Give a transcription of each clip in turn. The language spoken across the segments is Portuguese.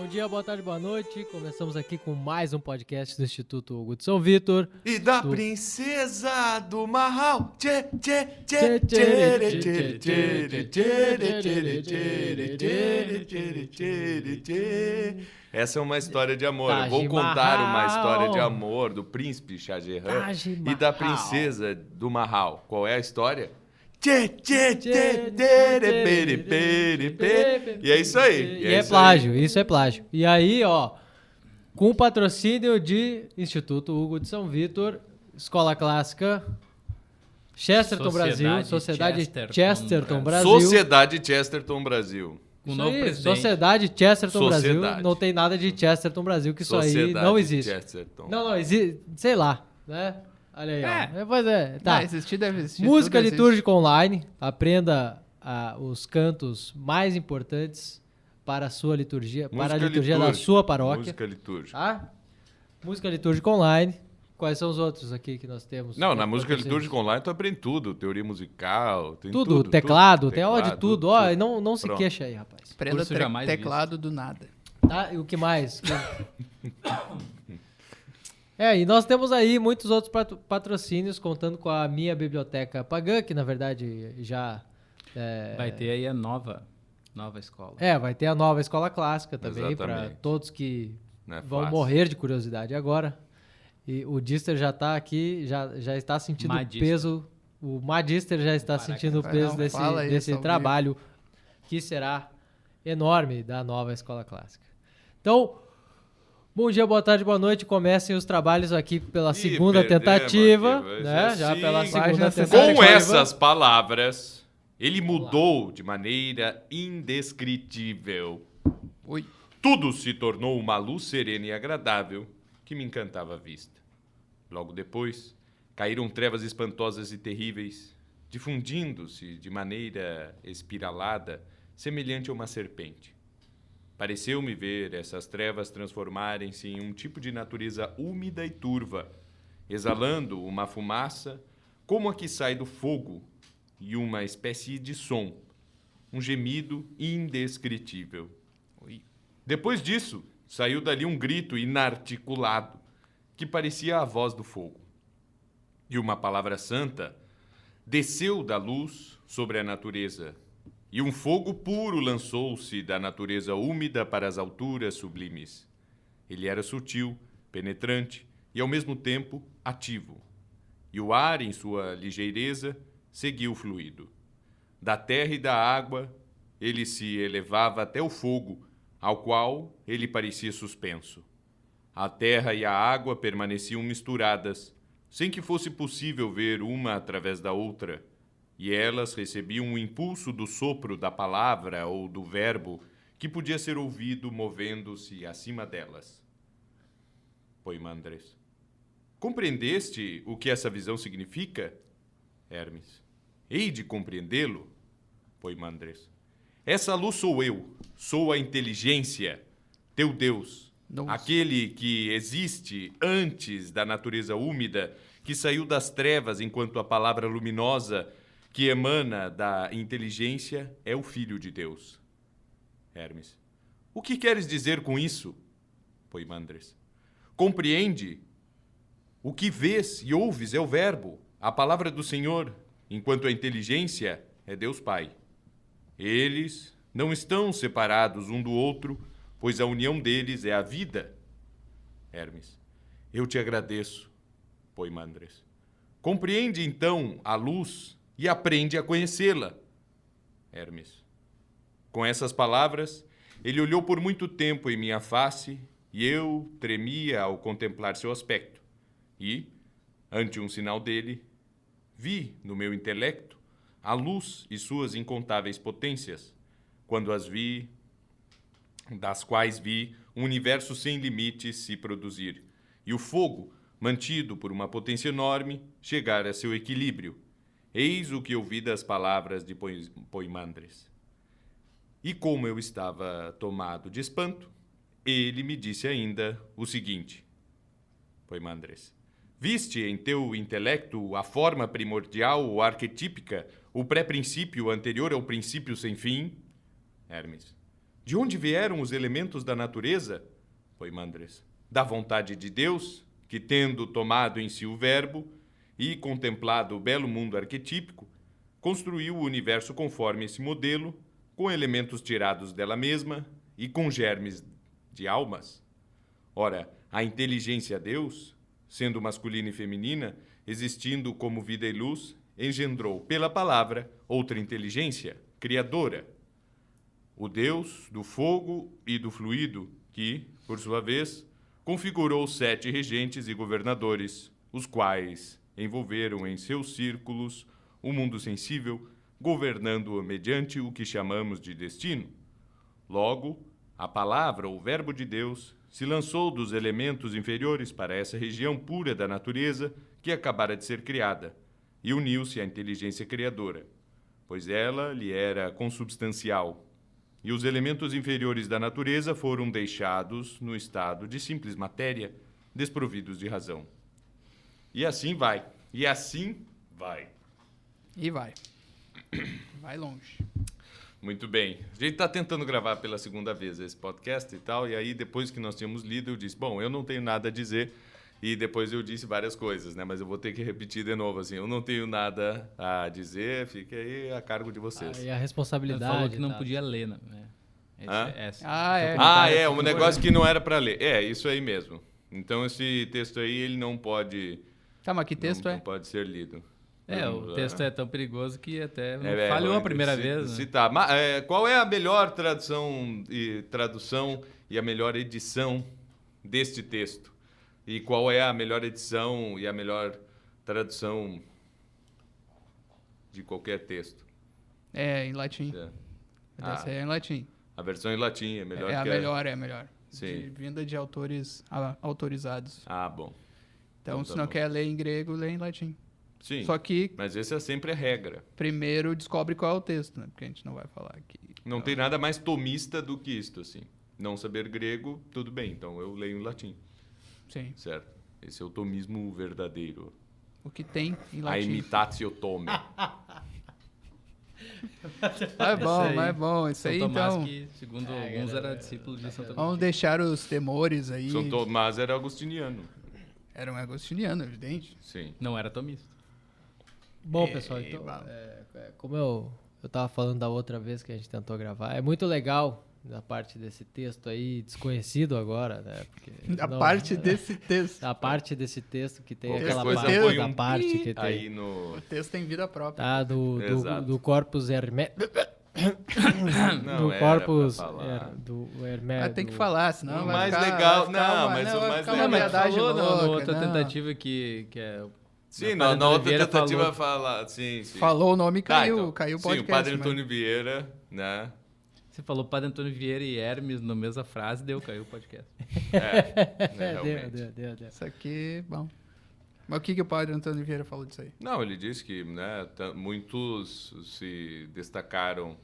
dia, boa tarde, boa noite. Começamos aqui com mais um podcast do Instituto Hugo de São Vitor. E da princesa do Marral. Tchê, tchê, tchê, tchê, tchê, tchê, tchê, tchê. Essa é uma história de amor. Eu vou contar uma história de amor do príncipe Shah Jahan e da princesa do Marral. Qual é a história? Tchê, tchê, tchê, e é isso aí. E é plágio, isso é plágio. E aí, ó, com o patrocínio de Instituto Hugo de São Vitor, Escola Clássica, Chesterton Brasil, Sociedade Chesterton Brasil. Sociedade Chesterton Brasil. Com novo presidente. Sociedade Chesterton Brasil. Não tem nada de Chesterton Brasil, que isso aí não existe. Chesterton. Não existe, sei lá, né? Olha aí, ó. Pois é, tá. Deve existir. Música litúrgica online. Aprenda os cantos mais importantes para a sua liturgia, para a liturgia da sua paróquia. Música litúrgica. Tá? Música litúrgica online. Quais são os outros aqui que nós temos? Não, na música litúrgica online tu aprende tudo. Teoria musical, tem tudo. Teclado, tem aula de tudo. Ó, não se queixa aí, rapaz. Aprenda teclado do nada. Tá, e o que mais? E nós temos aí muitos outros patrocínios, contando com a minha biblioteca pagã, que na verdade já... Vai ter aí a nova escola. Vai ter a nova escola clássica também, para todos que vão morrer de curiosidade agora. E o Dister já está aqui, já está sentindo o peso... O Magister já está sentindo o peso desse trabalho, que será enorme, da nova escola clássica. Então... Bom dia, boa tarde, boa noite. Comecem os trabalhos aqui pela segunda tentativa, né? Já pela segunda tentativa. Com essas palavras, ele mudou de maneira indescritível. Tudo se tornou uma luz serena e agradável que me encantava a vista. Logo depois, caíram trevas espantosas e terríveis, difundindo-se de maneira espiralada, semelhante a uma serpente. Pareceu-me ver essas trevas transformarem-se em um tipo de natureza úmida e turva, exalando uma fumaça como a que sai do fogo e uma espécie de som, um gemido indescritível. Depois disso, saiu dali um grito inarticulado, que parecia a voz do fogo. E uma palavra santa desceu da luz sobre a natureza, e um fogo puro lançou-se da natureza úmida para as alturas sublimes. Ele era sutil, penetrante e, ao mesmo tempo, ativo. E o ar, em sua ligeireza, seguiu o fluido. Da terra e da água, ele se elevava até o fogo, ao qual ele parecia suspenso. A terra e a água permaneciam misturadas, sem que fosse possível ver uma através da outra, e elas recebiam um impulso do sopro da palavra ou do verbo que podia ser ouvido movendo-se acima delas. Poimandres. Compreendeste o que essa visão significa? Hermes. Hei de compreendê-lo? Poimandres. Essa luz sou eu, sou a inteligência, teu Deus, aquele que existe antes da natureza úmida, que saiu das trevas enquanto a palavra luminosa que emana da inteligência é o Filho de Deus. Hermes. O que queres dizer com isso? Poimandres. Compreende? O que vês e ouves é o verbo, a palavra do Senhor, enquanto a inteligência é Deus Pai. Eles não estão separados um do outro, pois a união deles é a vida. Hermes. Eu te agradeço. Poimandres. Compreende, então, a luz e aprende a conhecê-la. Hermes. Com essas palavras, ele olhou por muito tempo em minha face e eu tremia ao contemplar seu aspecto. E, ante um sinal dele, vi no meu intelecto a luz e suas incontáveis potências, quando as vi, das quais vi um universo sem limites se produzir, e o fogo, mantido por uma potência enorme, chegar a seu equilíbrio. Eis o que ouvi das palavras de Poimandres. E como eu estava tomado de espanto, ele me disse ainda o seguinte. Poimandres. Viste em teu intelecto a forma primordial ou arquetípica, o pré-princípio anterior ao princípio sem fim? Hermes. De onde vieram os elementos da natureza? Foi Mandres. Da vontade de Deus, que tendo tomado em si o verbo e contemplado o belo mundo arquetípico, construiu o universo conforme esse modelo, com elementos tirados dela mesma e com germes de almas. Ora, a inteligência Deus, sendo masculina e feminina, existindo como vida e luz, engendrou pela palavra outra inteligência, criadora. O Deus do fogo e do fluido, que, por sua vez, configurou 7 regentes e governadores, os quais envolveram em seus círculos o mundo sensível, governando-o mediante o que chamamos de destino. Logo, a palavra, ou verbo de Deus, se lançou dos elementos inferiores para essa região pura da natureza que acabara de ser criada, e uniu-se à inteligência criadora, pois ela lhe era consubstancial, e os elementos inferiores da natureza foram deixados no estado de simples matéria, desprovidos de razão. E assim vai. E assim vai. E vai. Vai longe. Muito bem. A gente está tentando gravar pela segunda vez esse podcast e tal, e aí depois que nós tínhamos lido, eu disse, bom, eu não tenho nada a dizer, e depois eu disse várias coisas, né? Mas eu vou ter que repetir de novo, assim, eu não tenho nada a dizer, fica aí a cargo de vocês. E a responsabilidade... Ele falou que não podia ler, né? Um negócio que não era para ler. É, isso aí mesmo. Então esse texto aí, ele não pode... Tá, mas que texto não pode ser lido. O texto é tão perigoso que até falhou a primeira vez. Citar. Mas, qual é a melhor tradução e a melhor edição deste texto? E qual é a melhor edição e a melhor tradução de qualquer texto? É, em latim. Essa é em latim. A versão em latim é melhor. É a melhor. Sim. Vinda de autores autorizados. Ah, bom. Então, se não quer ler em grego, lê em latim. Sim, só que, mas essa é sempre a regra. Primeiro descobre qual é o texto, né? Porque a gente não vai falar aqui. Não tem nada mais tomista do que isto, assim. Não saber grego, tudo bem. Então eu leio em latim. Sim. Certo. Esse é o tomismo verdadeiro. O que tem em latim. A imitatio tome. É bom, é bom. Isso aí, Tomás, então... que, segundo alguns, era discípulo de Santo Agostinho. Vamos deixar os temores aí. São Tomás era agostiniano. Era um agostiniano, evidente. Sim. Não era tomista. Bom, pessoal, então, como eu estava falando da outra vez que a gente tentou gravar, é muito legal da parte desse texto aí, desconhecido agora, né? Porque desse texto. Da parte desse texto que tem aquela parte que tem. Aí no... O texto tem vida própria. Tá, do corpus hermético. Não, do corpus do hermético. Tem que falar, senão vai ficar... legal. O mais legal... Mas falou na outra tentativa que é... Sim, na outra tentativa falar, sim. Falou o nome e caiu o podcast. Sim, o Padre Antônio Vieira, né? Você falou Padre Antônio Vieira e Hermes na mesma frase, caiu o podcast. Deu. Isso aqui, bom. Mas o que o Padre Antônio Vieira falou disso aí? Não, ele disse que, né, muitos se destacaram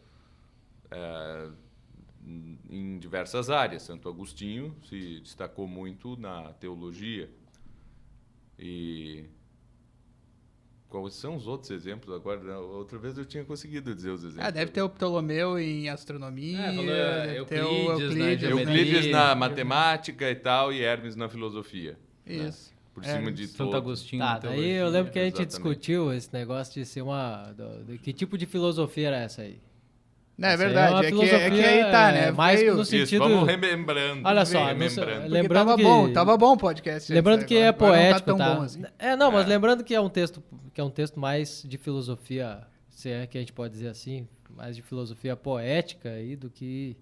em diversas áreas. Santo Agostinho se destacou muito na teologia. E... quais são os outros exemplos agora? Outra vez eu tinha conseguido dizer os exemplos. Deve ter o Ptolomeu em astronomia, Euclides na matemática e tal, e Hermes na filosofia. Isso. Né? Por cima de Santo Agostinho. Daí eu lembro que a gente discutiu esse negócio de ser que tipo de filosofia era essa aí? Não, é verdade, é que aí tá, né? Mais no sentido... Vamos remembrando. Olha só, lembrando tava bom o podcast. Lembrando que é poético, tá? Assim. Mas lembrando que é um texto mais de filosofia, se é que a gente pode dizer assim, mais de filosofia poética aí do que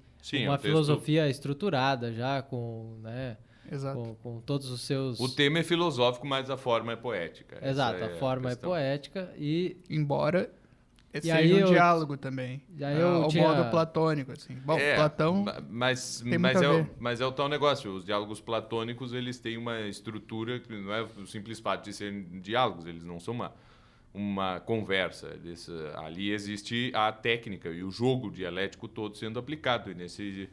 uma filosofia estruturada já com, né? Exato. Com todos os seus... O tema é filosófico, mas a forma é poética. Exato, a forma é poética e... Embora... seja um diálogo também. Modo platônico, assim. Bom, Platão mas é o tal negócio. Os diálogos platônicos, eles têm uma estrutura que não é o simples fato de serem diálogos, eles não são uma conversa. Ali existe a técnica e o jogo dialético todo sendo aplicado. E nesse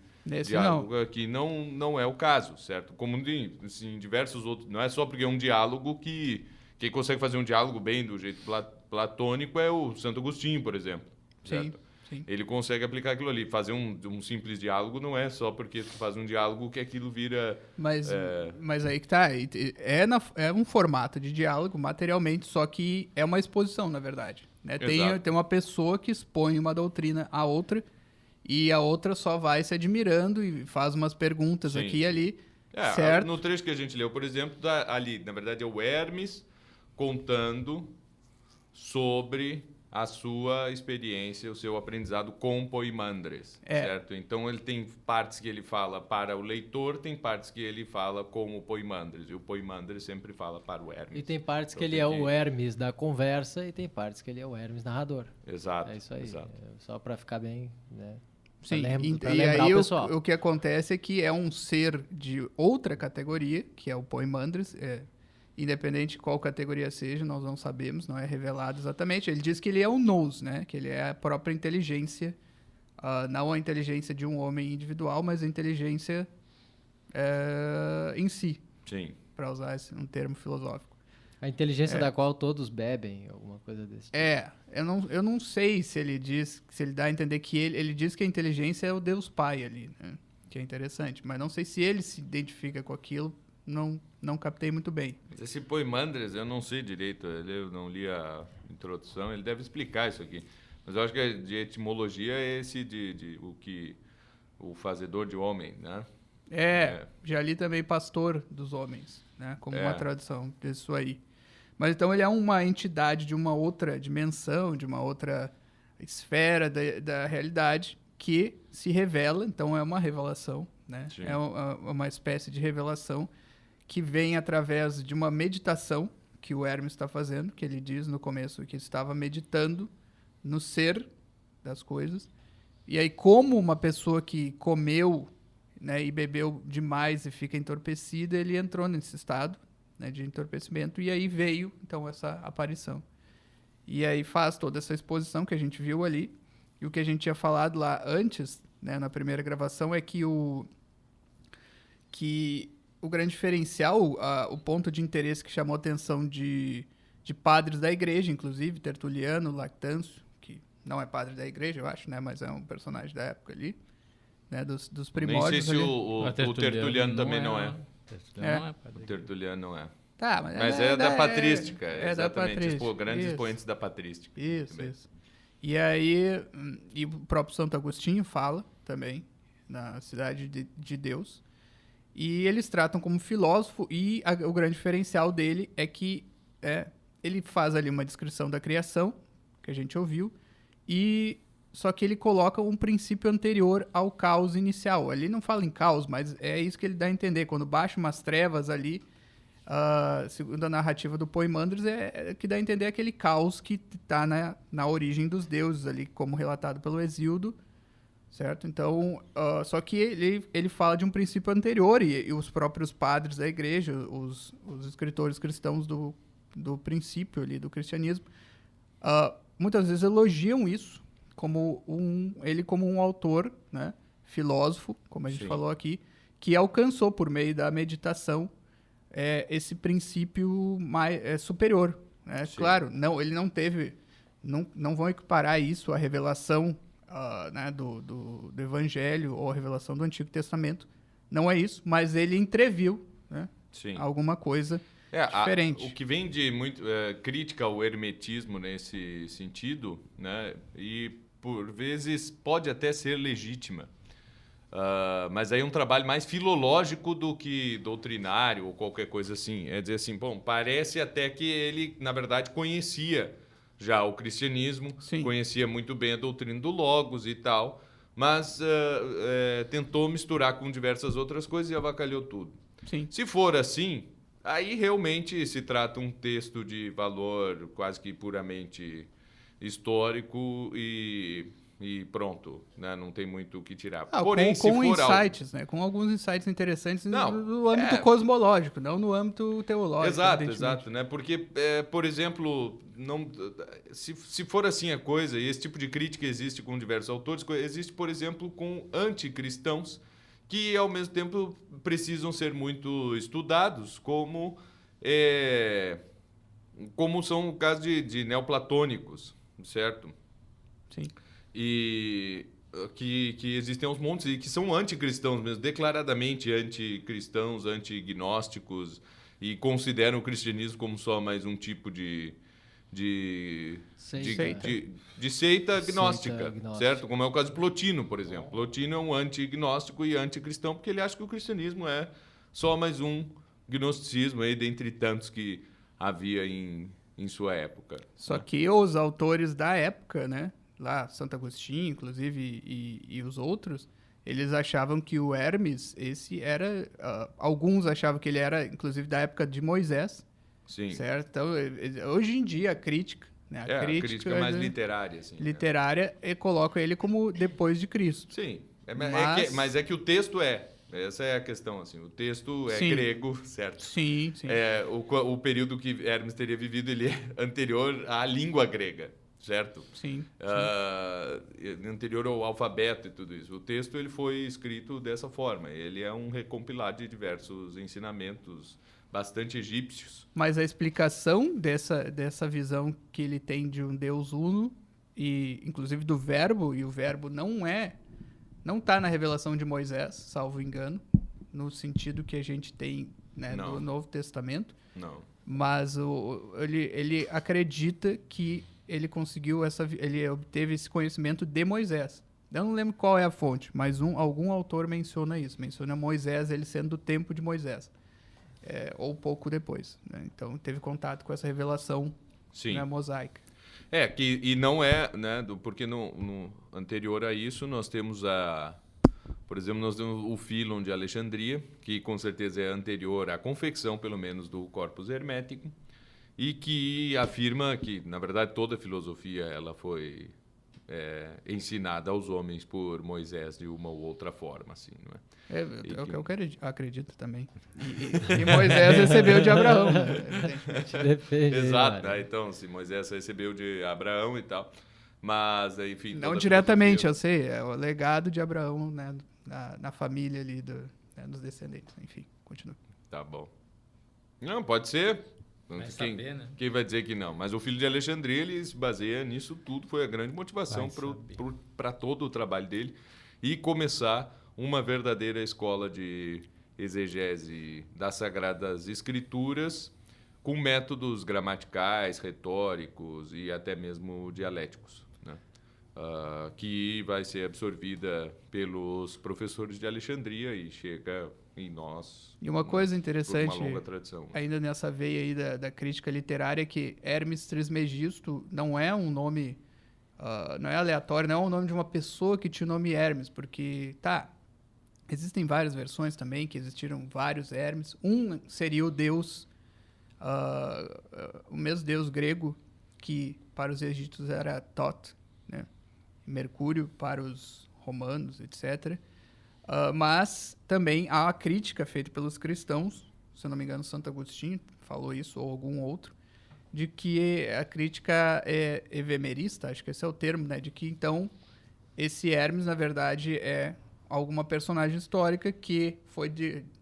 diálogo aqui não é o caso, certo? Como em diversos outros... Não é só porque é um diálogo que... Quem consegue fazer um diálogo bem do jeito platônico é o Santo Agostinho, por exemplo. Sim. Sim. Ele consegue aplicar aquilo ali. Fazer um simples diálogo não é só porque tu faz um diálogo que aquilo vira... Mas aí que tá. É um formato de diálogo materialmente, só que é uma exposição, na verdade. Né? Tem uma pessoa que expõe uma doutrina à outra e a outra só vai se admirando e faz umas perguntas aqui e ali. Certo? No trecho que a gente leu, por exemplo, ali, na verdade, é o Hermes contando sobre a sua experiência, o seu aprendizado com Poimandres, certo? Então, ele tem partes que ele fala para o leitor, tem partes que ele fala com o Poimandres, e o Poimandres sempre fala para o Hermes. E tem partes que ele é o Hermes da conversa e tem partes que ele é o Hermes narrador. Exato. É isso aí, só para ficar bem... Né? Sim, e aí o que acontece é que é um ser de outra categoria, que é o Poimandres, independente de qual categoria seja, nós não sabemos, não é revelado exatamente. Ele diz que ele é o nous, né? Que ele é a própria inteligência, não a inteligência de um homem individual, mas a inteligência em si. Sim. Para usar um termo filosófico. A inteligência da qual todos bebem, alguma coisa desse tipo. Eu não sei se ele dá a entender que ele diz que a inteligência é o Deus Pai ali, né? Que é interessante, mas não sei se ele se identifica com aquilo, não captei muito bem. Esse Poimandres, eu não sei direito, eu não li a introdução, ele deve explicar isso aqui. Mas eu acho que de etimologia é esse o fazedor de homem, né? Já li também pastor dos homens, né? Como uma tradução disso aí. Mas então ele é uma entidade de uma outra dimensão, de uma outra esfera da realidade que se revela, então é uma revelação, né? Sim. É uma espécie de revelação que vem através de uma meditação que o Hermes está fazendo, que ele diz no começo que estava meditando no ser das coisas. E aí, como uma pessoa que comeu, né, e bebeu demais e fica entorpecida, ele entrou nesse estado, né, de entorpecimento, e aí veio, então, essa aparição. E aí faz toda essa exposição que a gente viu ali. E o que a gente tinha falado lá antes, né, na primeira gravação, é que o grande diferencial, o ponto de interesse que chamou a atenção de padres da igreja, inclusive, Tertuliano, Lactâncio, que não é padre da igreja, eu acho, né, mas é um personagem da época ali, né, dos primórdios. Nem sei se o Tertuliano também não é. O Tertuliano não é. Tá, mas é da patrística, exatamente. Da patrística. Grandes expoentes da patrística. Isso. E aí, e o próprio Santo Agostinho fala também, na Cidade de Deus, e eles tratam como filósofo, e o grande diferencial dele é que ele faz ali uma descrição da criação, que a gente ouviu, só que ele coloca um princípio anterior ao caos inicial. Ele não fala em caos, mas é isso que ele dá a entender. Quando baixa umas trevas ali, segundo a narrativa do Poimandres, é que dá a entender aquele caos que está na origem dos deuses ali, como relatado pelo Hesíodo, certo? Então, só que ele fala de um princípio anterior, e os próprios padres da igreja, os escritores cristãos do princípio ali do cristianismo, muitas vezes elogiam isso, como um autor, né, filósofo, como a gente falou aqui, que alcançou por meio da meditação esse princípio mais superior, né? Claro, ele não teve, não vão equiparar isso à revelação né, do Evangelho ou a revelação do Antigo Testamento, não é isso, mas ele entreviu, né, alguma coisa diferente. O que vem de muito crítica ao hermetismo nesse sentido, né, e por vezes pode até ser legítima, mas aí é um trabalho mais filológico do que doutrinário ou qualquer coisa assim. É dizer assim, bom, parece até que ele, na verdade, conhecia já o cristianismo, conhecia muito bem a doutrina do Logos e tal, mas tentou misturar com diversas outras coisas e avacalhou tudo. Sim. Se for assim, aí realmente se trata um texto de valor quase que puramente histórico e pronto, né? Não tem muito o que tirar. Porém, com insights, né? Com alguns insights interessantes no âmbito cosmológico, não no âmbito teológico. Exato, né? Porque, por exemplo, se for assim a coisa, e esse tipo de crítica existe com diversos autores, existe, por exemplo, com anticristãos, que ao mesmo tempo precisam ser muito estudados, como são o caso de neoplatônicos, certo? Sim. E que existem uns montes e que são anticristãos mesmo, declaradamente anticristãos, antignósticos, e consideram o cristianismo como só mais um tipo de seita agnóstica, certo? Como é o caso de Plotino, por exemplo. Plotino é um anti-gnóstico e anticristão porque ele acha que o cristianismo é só mais um gnosticismo aí dentre tantos que havia em sua época. Só que os autores da época, né, lá Santo Agostinho, inclusive, e os outros, eles achavam que o Hermes, esse era... alguns achavam que ele era, inclusive, da época de Moisés. Sim. Certo? Então, hoje em dia, a crítica... Né, a crítica mais literária. Assim, literária, coloca ele como depois de Cristo. Sim. Mas é que o texto essa é a questão, assim. O texto é grego, certo? Sim. O período que Hermes teria vivido, ele é anterior à língua grega, certo? Sim. Anterior ao alfabeto e tudo isso. O texto ele foi escrito dessa forma. Ele é um recompilado de diversos ensinamentos bastante egípcios. Mas a explicação dessa visão que ele tem de um Deus uno, e inclusive do verbo, e o verbo não está na revelação de Moisés, salvo engano, no sentido que a gente tem, né, do Novo Testamento. Não. Mas ele acredita que ele obteve esse conhecimento de Moisés. Eu não lembro qual é a fonte, mas algum autor menciona isso. Menciona Moisés, ele sendo do tempo de Moisés. Ou pouco depois. Né? Então, teve contato com essa revelação, né, mosaica. E não é, né, porque no anterior a isso nós temos por exemplo, nós temos o Fílon de Alexandria, que com certeza é anterior à confecção, pelo menos, do corpus hermético, e que afirma que, na verdade, toda a filosofia ela foi ensinada aos homens por Moisés de uma ou outra forma, assim, não é? É o que eu acredito também. E Moisés recebeu de Abraão. Né? Exato. Então, se Moisés recebeu de Abraão e tal, mas, enfim... Não diretamente, eu sei. É o legado de Abraão, né, na família ali dos descendentes. Enfim, continua. Tá bom. Não, pode ser. Quem vai dizer que não? Mas o Filho de Alexandria, ele se baseia nisso tudo. Foi a grande motivação para todo o trabalho dele. E começar uma verdadeira escola de exegese das Sagradas Escrituras com métodos gramaticais, retóricos e até mesmo dialéticos, né? Que vai ser absorvida pelos professores de Alexandria e chega em nós. E uma coisa interessante, uma longa tradição, ainda nessa veia aí da crítica literária, é que Hermes Trismegisto não é um nome, não é aleatório, não é o nome de uma pessoa que tinha o nome Hermes, porque, existem várias versões também, que existiram vários Hermes. Um seria o deus, o mesmo deus grego, que para os egípcios era Thoth, né? Mercúrio para os romanos, etc. Mas também há a crítica feita pelos cristãos, se eu não me engano, Santo Agostinho falou isso, ou algum outro, de que a crítica é evemerista, acho que esse é o termo, né? De que, então, esse Hermes, na verdade, é alguma personagem histórica que foi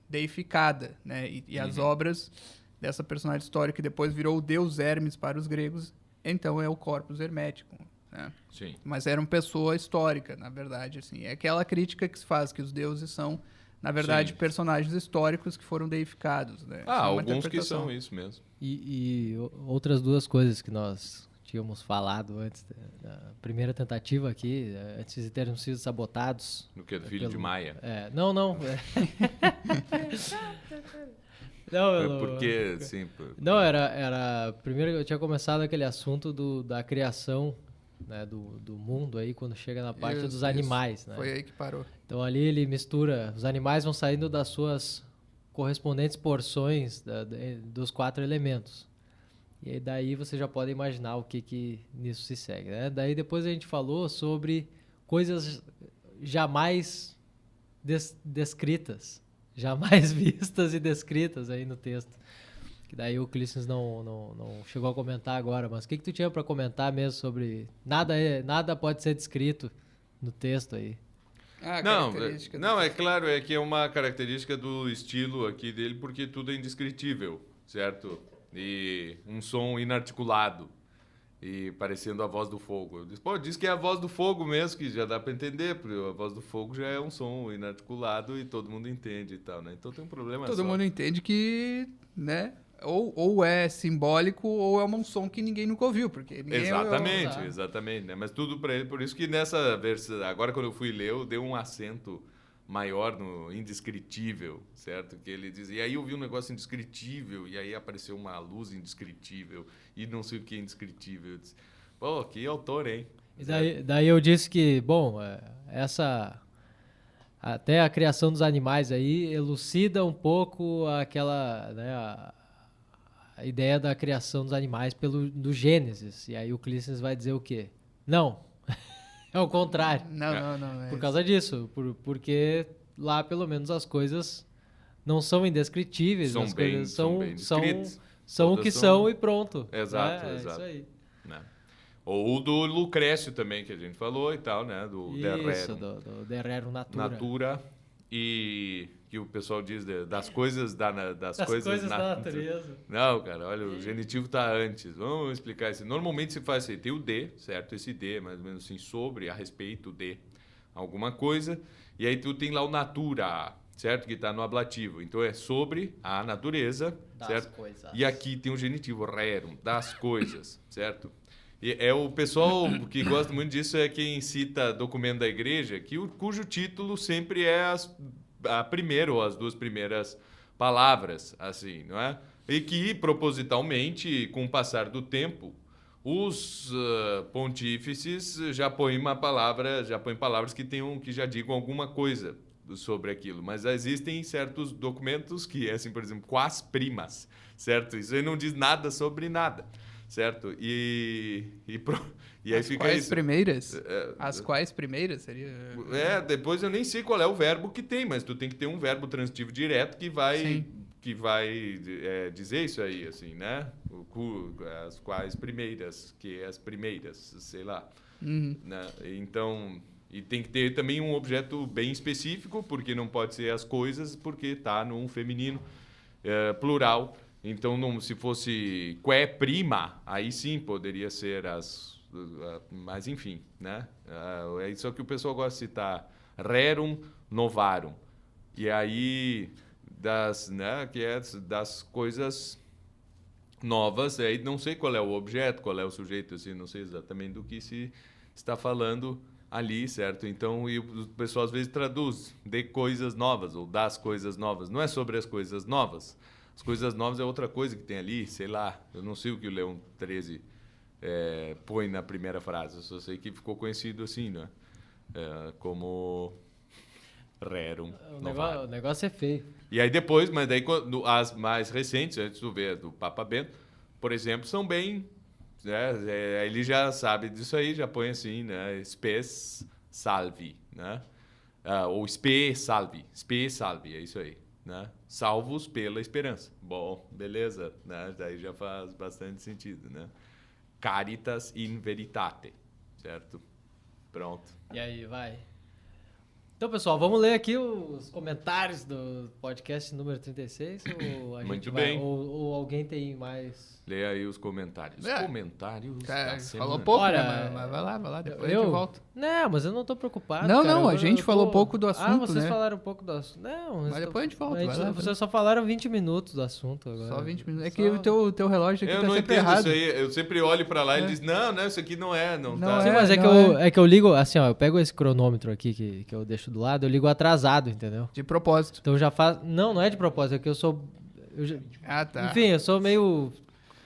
deificada, né? E as obras dessa personagem histórica, que depois virou o deus Hermes para os gregos, então é o corpus hermético, né? Sim. Mas era uma pessoa histórica, na verdade, assim. É aquela crítica que se faz, que os deuses são, na verdade, personagens históricos que foram deificados, né? Alguns que são isso mesmo. E outras duas coisas que nós tínhamos falado antes da primeira tentativa aqui, antes de termos sido sabotados. No que? Do filho de Maia? Não. Não, porque, sim. Não, era... Primeiro eu tinha começado aquele assunto da criação, né, do mundo aí, quando chega na parte dos animais, né? Foi aí que parou. Então ali ele mistura, os animais vão saindo das suas correspondentes porções dos 4 elementos. E aí daí você já pode imaginar o que nisso se segue, né? Daí depois a gente falou sobre coisas jamais descritas, jamais vistas e descritas aí no texto. Que daí o Clístenes não chegou a comentar agora, mas o que tu tinha para comentar mesmo sobre... Nada pode ser descrito no texto aí. Não, é claro, é que é uma característica do estilo aqui dele, porque tudo é indescritível, certo? E um som inarticulado. E parecendo a voz do fogo. Eu disse, pô, diz que é a voz do fogo mesmo, que já dá para entender, porque a voz do fogo já é um som inarticulado e todo mundo entende e tal, né? Então tem um problema Todo mundo entende que, né, ou é simbólico ou é um som que ninguém nunca ouviu, porque ninguém exatamente, né? Mas tudo para ele, por isso que nessa versão, agora quando eu fui ler, eu dei um acento maior no indescritível, certo? Que ele diz, e aí eu vi um negócio indescritível, e aí apareceu uma luz indescritível, e não sei o que indescritível. Eu disse, pô, que autor, hein? E daí eu disse que, bom, até a criação dos animais aí elucida um pouco aquela, né, a ideia da criação dos animais do Gênesis. E aí o Clístenes vai dizer o quê? Não. É o contrário. Não. Por causa disso. Porque lá, pelo menos, as coisas não são indescritíveis. As coisas são o que são e pronto. Exato. É isso aí. Né? Ou do Lucrécio também, que a gente falou e tal, né? Do Isso, do Derrerum Natura. Natura. E que o pessoal diz das coisas das coisas da natureza. Não, cara, olha, o genitivo tá antes. Vamos explicar isso. Normalmente se faz assim, tem o de, certo? Esse de, mais ou menos assim, sobre, a respeito de alguma coisa. E aí tu tem lá o natura, certo? Que tá no ablativo. Então é sobre a natureza, certo? Coisas. E aqui tem o genitivo, rerum, das coisas, certo? E é o pessoal que gosta muito disso é quem cita documento da igreja, cujo título sempre é a primeira ou as duas primeiras palavras, assim, não é? E que, propositalmente, com o passar do tempo, os pontífices já põem palavras que já digam alguma coisa sobre aquilo. Mas existem certos documentos que, assim, por exemplo, quas primas, certo? Isso aí não diz nada sobre nada. Certo? E aí fica quais isso. Primeiras? As quais primeiras seria... depois eu nem sei qual é o verbo que tem, mas tu tem que ter um verbo transitivo direto que vai dizer isso aí, assim, né? As quais primeiras, que as primeiras, sei lá. Uhum. Né? Então, e tem que ter também um objeto bem específico, porque não pode ser as coisas, porque está num feminino plural. Então, se fosse que prima, aí sim poderia ser mas enfim, né? É isso que o pessoal gosta de citar. Rerum novarum. E aí, que é das coisas novas, aí não sei qual é o objeto, qual é o sujeito, assim, não sei exatamente do que se está falando ali, certo? Então, e o pessoal às vezes traduz de coisas novas ou das coisas novas. Não é sobre as coisas novas. As coisas novas é outra coisa que tem ali, sei lá. Eu não sei o que o Leão 13 põe na primeira frase. Eu só sei que ficou conhecido assim, né? Como rerum. O negócio é feio. E aí depois, mas daí as mais recentes, antes do ver do Papa Bento, por exemplo, são bem... ele já sabe disso aí, já põe assim, né? Spes salvi, né? Ou spe salvi, é isso aí. Né? Salvos pela esperança. Bom, beleza, né? Daí já faz bastante sentido, né? Caritas in veritate, certo? Pronto. E aí, vai. Então, pessoal, vamos ler aqui os comentários do podcast número 36? Muito bem. Ou alguém tem mais... Lê aí os comentários. Comentários da semana. Falou pouco, né? Mas vai lá, depois a gente volta. Não, mas eu não tô preocupado, Não, a gente falou pouco do assunto, vocês né? falaram pouco do assunto. Não, mas depois a gente volta. Vocês só falaram 20 minutos do assunto agora. Só 20 minutos. É que o teu relógio aqui tá sempre errado. Eu não entendo isso aí. Eu sempre olho pra lá e ele diz, não, isso aqui não é. Tá. Sim, mas é que eu ligo, assim, ó, eu pego esse cronômetro aqui que eu deixo do lado, eu ligo atrasado, entendeu? De propósito. Então já faz... Não é de propósito, é que eu sou... tá. Enfim, eu sou meio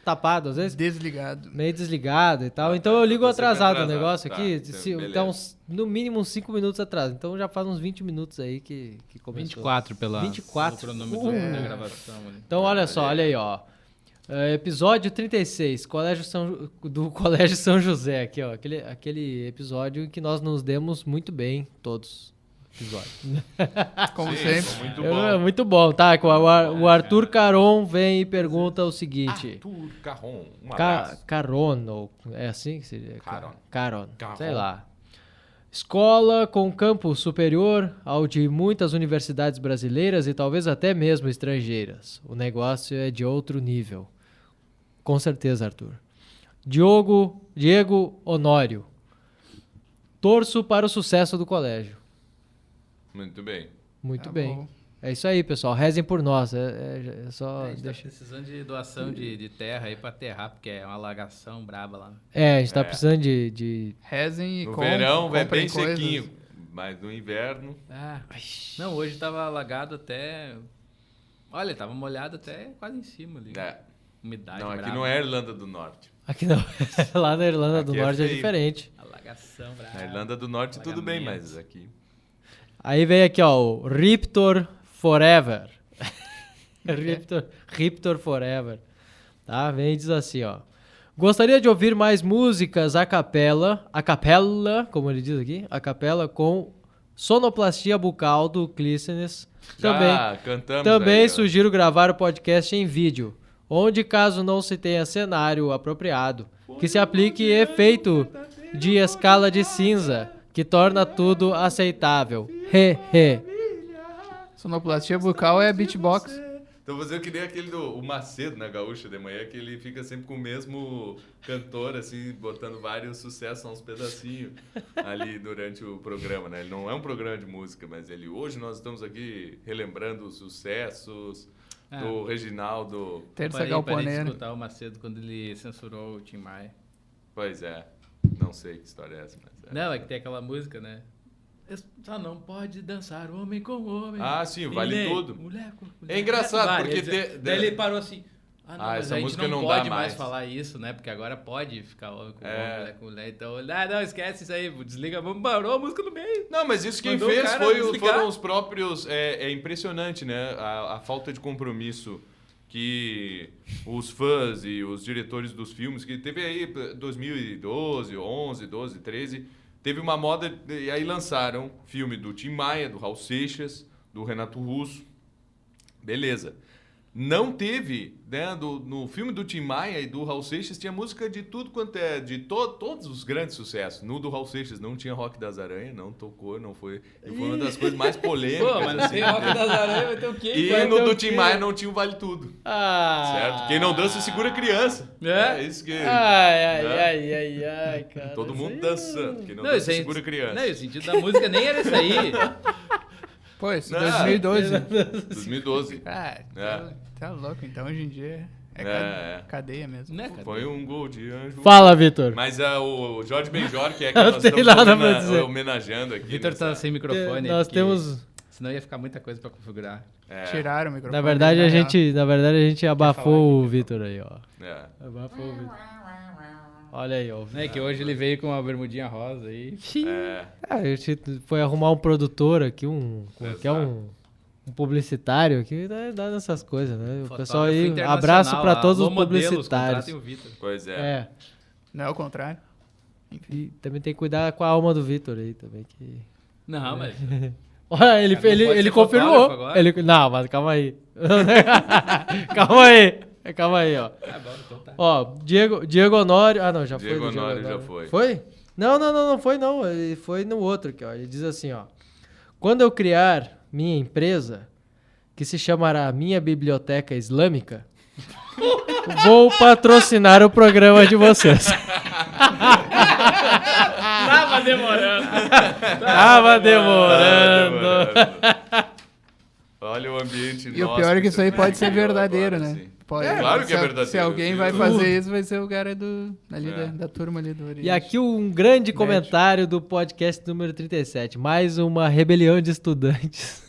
tapado, às vezes. Desligado. Meio desligado e tal. Então eu ligo atrasado o negócio aqui. Então, no mínimo uns 5 minutos atrás. Então já faz uns 20 minutos aí que começou. 24 pelo 24. cronômetro da gravação. Ali. Então olha só, olha aí, ó. Episódio 36, do Colégio São José. Aqui, ó. Aquele episódio em que nós nos demos muito bem, todos. Episódio. Como sempre. Muito bom. Muito bom, tá? O Arthur Caron vem e pergunta o seguinte. Arthur Caron, um abraço. Caron, ou é assim que seria? Caron. Sei lá. Escola com campus superior ao de muitas universidades brasileiras e talvez até mesmo estrangeiras. O negócio é de outro nível. Com certeza, Arthur. Diego Honório. Torço para o sucesso do colégio. Muito bem. Muito bem. Bom. É isso aí, pessoal. Rezem por nós. É só a gente tá precisando de doação de terra aí pra aterrar, porque é uma alagação braba lá. A gente tá precisando de... Rezem e no verão é bem sequinho, mas no inverno... Não, hoje tava alagado até... Olha, tava molhado até quase em cima ali. Umidade não, aqui brava. não é Irlanda do Norte. Aqui não. Lá na Irlanda aqui do Norte é diferente. Alagação brava. Na Irlanda do Norte tudo bem, mas aqui... Aí vem aqui, ó, o Riptor Forever. Riptor Forever. Tá? Vem e diz assim, ó. Gostaria de ouvir mais músicas a capela, como ele diz aqui, a capela com sonoplastia bucal do Clístenes. Também sugiro gravar o podcast em vídeo, onde caso não se tenha cenário apropriado, que se aplique efeito de escala de cinza, que torna tudo aceitável. Sonoplastia bucal é beatbox. Então você queria aquele do Macedo na Gaúcha de manhã, que ele fica sempre com o mesmo cantor, assim, botando vários sucessos, uns pedacinhos ali durante o programa, né? Ele não é um programa de música, mas hoje nós estamos aqui relembrando os sucessos do Reginaldo. Terça Galponeira. Eu escutar o Macedo quando ele censurou o Tim Maia. Pois é. Não sei que história é essa, mas... Não, é que tem aquela música, né? Só não pode dançar homem com homem. Ah, sim, Vale Tudo. Mulher com mulher. É engraçado, porque... Daí ele parou assim... mas essa a gente música não pode dá mais falar isso, né? Porque agora pode ficar homem com homem, mulher com mulher. Então, não, esquece isso aí. Desliga, parou a música no meio. Não, mas isso quem fez foram os próprios... É impressionante, né? A falta de compromisso que os fãs e os diretores dos filmes, que teve aí 2012, 11, 12, 13... Teve uma moda, e aí lançaram filme do Tim Maia, do Raul Seixas, do Renato Russo. Beleza. Não teve, né, no filme do Tim Maia e do Raul Seixas tinha música de tudo quanto é, de todos os grandes sucessos. No do Raul Seixas não tinha Rock das Aranhas, não tocou, não foi. E foi uma das coisas mais polêmicas. Pô, mas não tem Rock das Aranhas, vai ter o quê? E no do Tim Maia não tinha o Vale Tudo. Certo? Quem não dança segura criança. É isso que... Ai, cara. Todo mundo dançando. Quem não dança segura criança. Não, o sentido da música nem era isso aí. Pô, isso 2012. 2012. Tá louco, então hoje em dia cadeia mesmo. Foi um gol de anjo. Fala, Vitor. Mas o Jorge Benjor, que é que nós estamos homenageando aqui. Vitor tá sem microfone. Nós temos... Senão ia ficar muita coisa pra configurar. Tiraram o microfone. Na verdade, a gente abafou o Vitor aí, ó. Abafou o Vitor. Olha aí, ó. É que hoje ele veio com uma bermudinha rosa aí. A gente foi arrumar um produtor aqui, um publicitário aqui, dá nessas coisas, né? O pessoal aí, abraço pra todos os publicitários. Pois é. Não é o contrário. E também tem que cuidar com a alma do Vitor aí também. Não, mas... Olha, ele confirmou. Não, mas calma aí. Calma aí, ó. Então tá. Ó, Diego Honório... Ah, não, já foi. Diego Honório já foi. Foi? Não foi não. Ele foi no outro aqui, ó. Ele diz assim, ó. Quando eu criar minha empresa, que se chamará Minha Biblioteca Islâmica, vou patrocinar o programa de vocês. Tava demorando. Olha o ambiente. E o pior é que isso aí pode ser verdadeiro, né? Sim. Claro que é verdadeiro. Se alguém vai fazer isso, vai ser o cara da turma ali do Oriente. E aqui um grande comentário do podcast número 37. Mais uma rebelião de estudantes.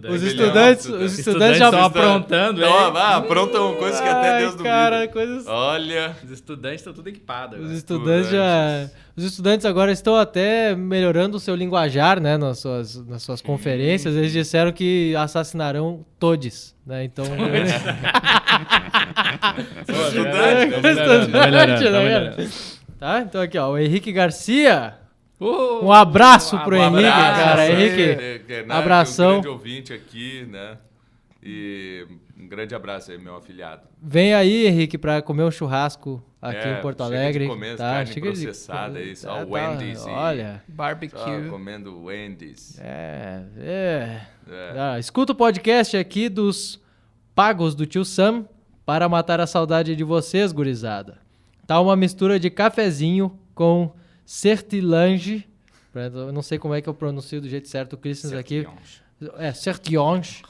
Os estudantes já estão aprontando. Aprontam coisas que até Deus duvida. Olha. Os estudantes estão tudo equipados. Os estudantes agora estão até melhorando o seu linguajar, né? Nas suas conferências. Eles disseram que assassinarão todos, né? Então... Tá? Então aqui, ó. O Henrique Garcia... Um abraço pro Henrique, cara. Henrique, abração. Um grande ouvinte aqui, né? E um grande abraço aí, meu afilhado. Vem aí, Henrique, pra comer um churrasco aqui em Porto Alegre. Chega de comer carne processada aí, só Wendy's. Olha. Barbecue. Só comendo Wendy's. Escuta o podcast aqui dos Pagos do Tio Sam. para matar a saudade de vocês, gurizada. Tá uma mistura de cafezinho com certilange. Eu não sei como é que eu pronuncio do jeito certo o Christians aqui. Certionge.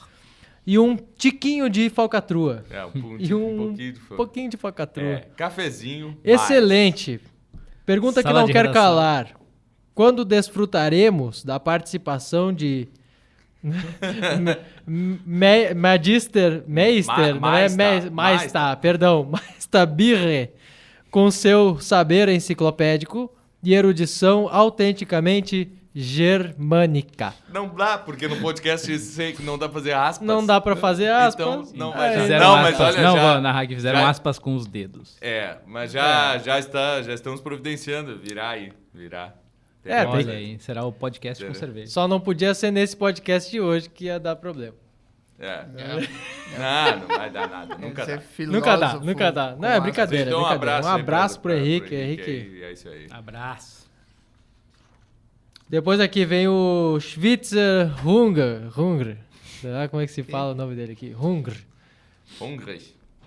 E um tiquinho de falcatrua. Um pouquinho de falcatrua. Cafezinho. Excelente. Pergunta que não quer calar. Quando desfrutaremos da participação de Meister Birre, com seu saber enciclopédico e erudição autenticamente germânica. Não dá, porque no podcast sei que não dá pra fazer aspas. Não dá pra fazer aspas. Então, não, mas olha, não, vou narrar que fizeram aspas com os dedos. Mas já estamos providenciando. Virar. Olha aí, será o podcast com cerveja. Só não podia ser nesse podcast de hoje que ia dar problema. Não vai dar nada. Nunca dá. Não, é brincadeira. Então, um abraço pro Henrique. É isso aí. Abraço. Depois aqui vem o Schwitzer Hunger. Sei lá como é que se fala o nome dele aqui. Hunger.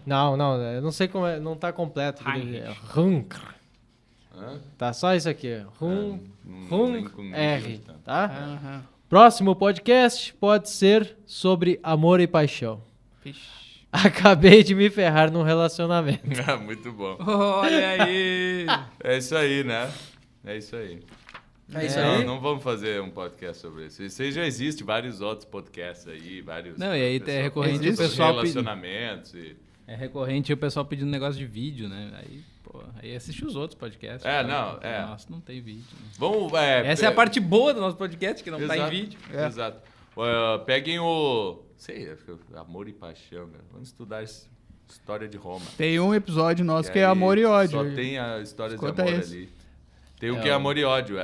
Não, eu não sei como é, não tá completo. Hunger. Tá só isso aqui. R, tá? Próximo podcast pode ser sobre amor e paixão. Acabei de me ferrar num relacionamento. Muito bom. Olha aí. É isso aí, né? É isso aí. Não vamos fazer um podcast sobre isso. Isso aí já existe vários outros podcasts aí, vários. Não, e aí é recorrente o pessoal relacionamentos É recorrente o pessoal pedindo negócio de vídeo, né? Aí assiste os outros podcasts. Nossa, não tem vídeo. Né? Vamos, essa é a parte boa do nosso podcast, que não tá em vídeo. Exato. Peguem o... amor e paixão, né? Vamos estudar história de Roma. Tem um episódio nosso que é amor e ódio. Só tem a história de amor ali. Tem o que é amor e ódio,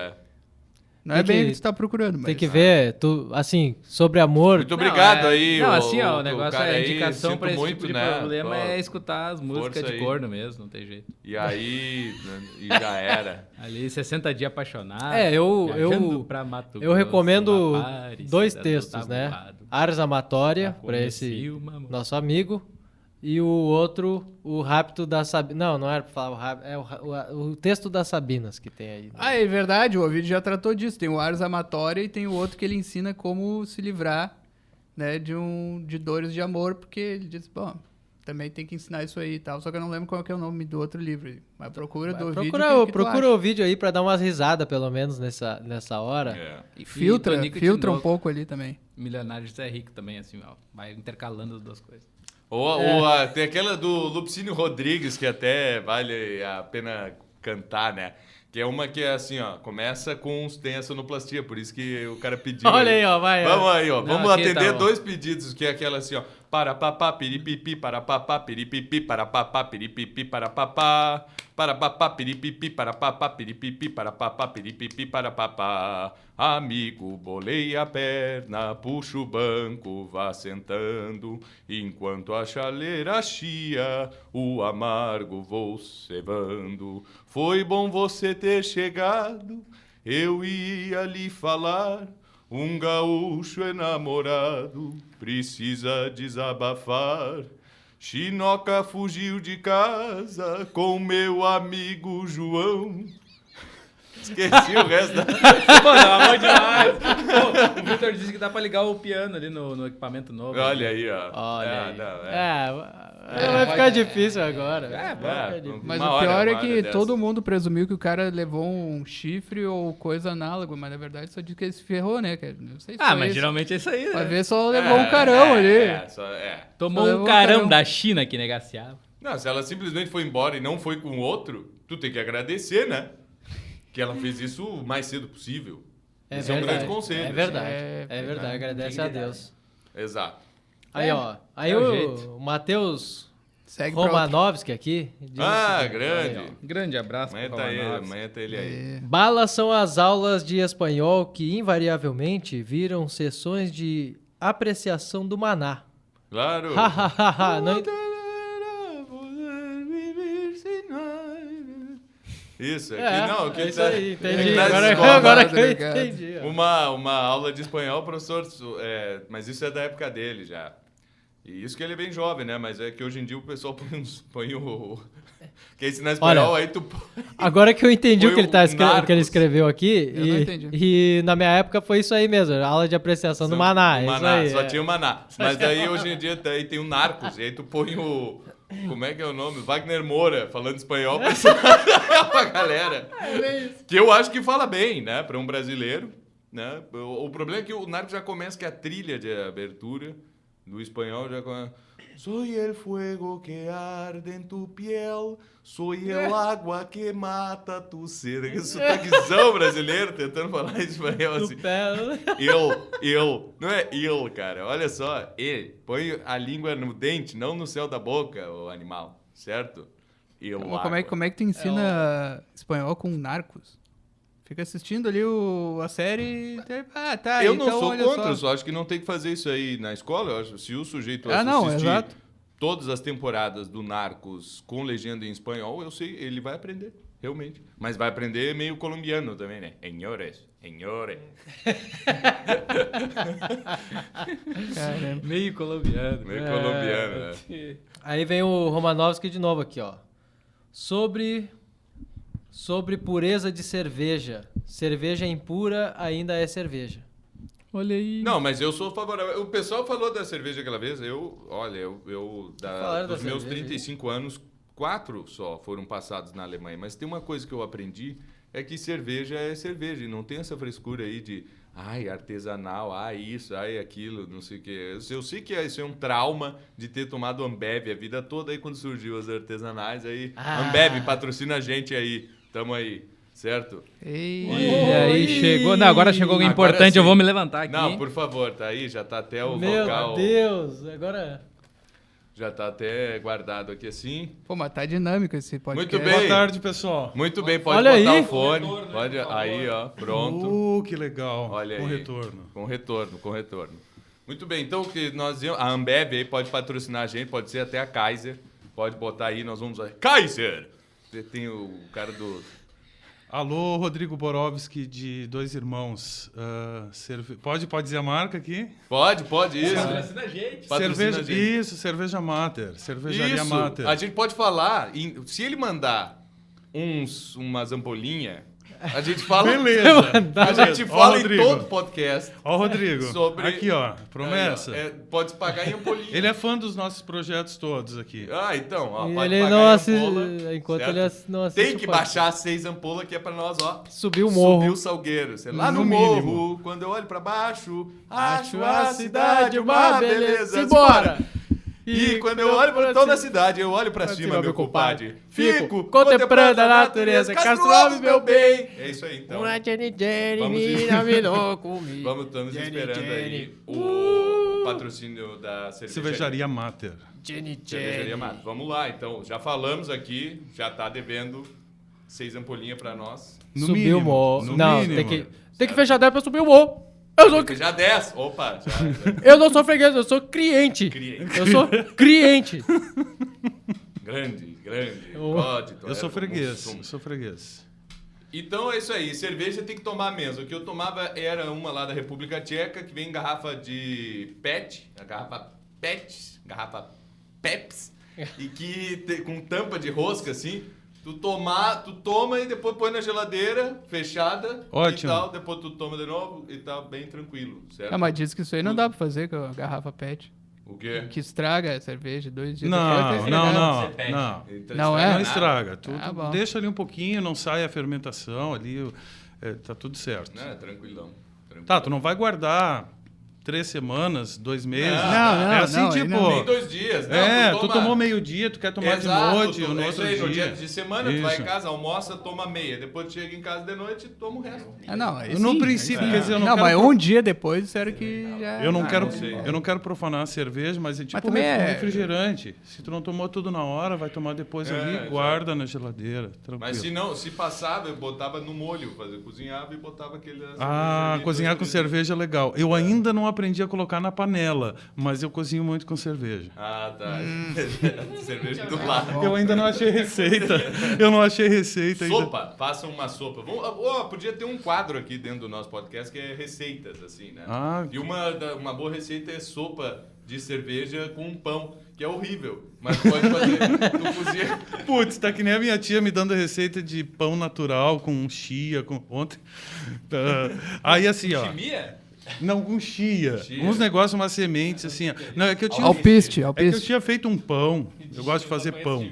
Não é bem o que você tá procurando, mas... Tem que ver, sobre amor... Muito obrigado aí. O negócio é a indicação pra esse tipo de problema é escutar as músicas de corno mesmo, não tem jeito. E aí, já era. Ali, 60 dias apaixonado. Eu recomendo dois textos, né? Ars Amatória, pra esse nosso amigo. E o outro, o Rapto da Sabina. Não era pra falar o texto das Sabinas que tem aí. É verdade, o Ovidio já tratou disso. Tem o Ars Amatória e tem o outro que ele ensina como se livrar, né, de dores de amor, porque ele diz, também tem que ensinar isso aí e tal. Só que eu não lembro qual que é o nome do outro livro. Mas procura o vídeo aí pra dar umas risadas, pelo menos, nessa hora. E filtra um pouco ali também. Milionário José Rico também, assim, vai intercalando as duas coisas. Tem aquela do Lupicínio Rodrigues, que até vale a pena cantar, né? Que é uma que é assim, começa tem a sonoplastia, por isso que o cara pediu. Olha aí, vai. Vamos aí, vamos atender dois pedidos, que é aquela assim, para papá, piripipi, para papá, piripipi, para papá, piripipi, para papá, para papá, piripipi, para papá, piripipi, para papá, piripipi, para papá. Amigo, bolei a perna, puxa o banco, vá sentando, enquanto a chaleira chia, o amargo vou cevando. Foi bom você ter chegado, eu ia lhe falar, um gaúcho enamorado precisa desabafar. Chinoca fugiu de casa com meu amigo João. Esqueci o resto da... Mano, amor demais. O Victor disse que dá pra ligar o piano ali no equipamento novo. Olha aí, vai ficar difícil agora. Mas o pior é que todo mundo presumiu que o cara levou um chifre ou coisa análoga, mas na verdade só diz que ele se ferrou, né? Não sei se mas geralmente é isso aí, né? Vai ver, só levou um carão ali. Tomou um carão da China que negaciava. Não, se ela simplesmente foi embora e não foi com outro, tu tem que agradecer, né? Que ela fez isso o mais cedo possível. Esse é um grande conselho. É verdade. Agradece a Deus. Exato. Aí, o Matheus Romanovski aqui. Grande. Aí, grande abraço para amanhã tá ele aí. Balas são as aulas de espanhol que invariavelmente viram sessões de apreciação do maná. Claro. Isso, isso aí, entendi. Agora que eu entendi. Uma aula de espanhol, professor, mas isso é da época dele já. E isso que ele é bem jovem, né? Mas é que hoje em dia o pessoal põe o... Quer ensinar espanhol, aí tu... Agora que eu entendi o que ele escreveu aqui, e na minha época foi isso aí mesmo, aula de apreciação do Maná. Só tinha o Maná. Mas aí hoje em dia tem o Narcos, e aí tu põe o... Como é que é o nome? Wagner Moura, falando espanhol pra galera. Que eu acho que fala bem, né? Pra um brasileiro, né? O problema é que o Narcos já começa que a trilha de abertura do espanhol já começa... Soy el fuego que arde en tu piel, soy el agua que mata tu sede. Que sotaquezão brasileiro tentando falar espanhol assim. Não é eu, cara. Olha só, ele põe a língua no dente, não no céu da boca, o animal, certo? Como é que tu ensina espanhol com Narcos? Fica assistindo ali a série. Tá. Eu não sou contra, só acho que não tem que fazer isso aí na escola. Eu acho se o sujeito assistir todas as temporadas do Narcos com legenda em espanhol, eu sei, ele vai aprender, realmente. Mas vai aprender meio colombiano também, né? Senhores. Meio colombiano. Né? Aí vem o Romanovski de novo aqui, ó. Sobre pureza de cerveja. Cerveja impura ainda é cerveja. Olha aí. Não, mas eu sou favorável. O pessoal falou da cerveja aquela vez. Dos meus 35 anos, 4 só foram passados na Alemanha. Mas tem uma coisa que eu aprendi, é que cerveja é cerveja. E não tem essa frescura aí de, artesanal, isso, aquilo, não sei o quê. Eu sei que isso é um trauma de ter tomado Ambev a vida toda aí quando surgiu as artesanais. Aí, Ambev, patrocina a gente aí. Tamo aí, certo? E aí chegou... Não, agora chegou algo importante, eu vou me levantar aqui. Não, por favor, tá aí, já tá até o Meu vocal... Meu Deus, agora... Já tá até guardado aqui assim. Pô, mas tá dinâmico esse podcast. Muito bem. Boa tarde, pessoal. Muito bem, pode Olha botar aí. o fone. Retorno, pode, aí, ó, pronto. Que legal. Olha com aí. retorno. Com retorno. Muito bem, então que a Ambev aí pode patrocinar a gente, pode ser até a Kaiser. Pode botar aí, nós vamos... Kaiser! Tem o cara do... Alô, Rodrigo Borowski, de Dois Irmãos. Pode dizer a marca aqui? Pode, isso. Patrocina a gente. Cerveja, isso, Cerveja Mater. Cervejaria Mater. A gente pode falar, se ele mandar umas ampolinhas, a gente fala... Beleza. A gente fala em todo podcast. Ó, Rodrigo, aqui, ó, promessa. Pode pagar em ampolinha. Ele é fã dos nossos projetos todos aqui. Então, ó, pode ele pagar não assiste, ampola, enquanto certo? Ele não assiste. Tem que baixar 6 ampolas que é pra nós, ó. Subir o morro. Subir o salgueiro. Lá no morro, quando eu olho pra baixo, acho a cidade uma beleza. Simbora! E quando eu olho para toda a cidade, eu olho para cima, meu compadre. Fico contemplando a natureza. Castro Alves, meu bem. É isso aí, então. Estamos esperando aí o patrocínio da Cervejaria Mater. Cervejaria Mater. Vamos lá, então. Já falamos aqui, já tá devendo 6 ampolinhas para nós. Subir o morro. Não, tem que fechar 10 para subir o morro. Já 10. Opa. Eu não sou freguês, eu sou cliente. Eu sou cliente. Grande. Eu sou freguês. Então é isso aí. Cerveja tem que tomar mesmo. O que eu tomava era uma lá da República Tcheca, que vem em garrafa de PET. A garrafa Peps. E que com tampa de rosca, assim... Tu toma e depois põe na geladeira, fechada. Ótimo. E tal, depois tu toma de novo e tá bem tranquilo, certo? Mas diz que isso aí não dá pra fazer com a garrafa PET. O quê? Que estraga a cerveja 2 dias não é? Não estraga. Tu deixa ali um pouquinho, não sai a fermentação ali, tá tudo certo. Tranquilão. Tá, tu não vai guardar 3 semanas, 2 meses. Não, é assim, tipo... Nem 2 dias. Não, tu tomou meio-dia, tu quer tomar de noite, no outro dia. No dia de semana, tu vai em casa, almoça, toma meia. Depois chega em casa de noite e toma o resto. No princípio, quer dizer, eu não quero... mas um dia depois, disseram que já... Eu não quero profanar a cerveja, mas é tipo refrigerante. Se tu não tomou tudo na hora, vai tomar depois ali, guarda na geladeira, tranquilo. Mas se passava, eu botava no molho, cozinhava e botava aquele... Cozinhar com cerveja é legal. Eu ainda não aprendi a colocar na panela, mas eu cozinho muito com cerveja. Tá. Cerveja do lado. Eu ainda não achei receita. Sopa, faça uma sopa. Podia ter um quadro aqui dentro do nosso podcast que é receitas, assim, né? E uma boa receita é sopa de cerveja com pão, que é horrível, mas pode fazer. Tu cozinha... Putz, tá que nem a minha tia me dando receita de pão natural com chia, ontem. Aí assim, ó. Chimia? Não, com chia. Uns negócios, umas sementes, assim. Não, é que eu tinha... Alpiste. É que eu tinha feito um pão. Eu gosto de fazer pão.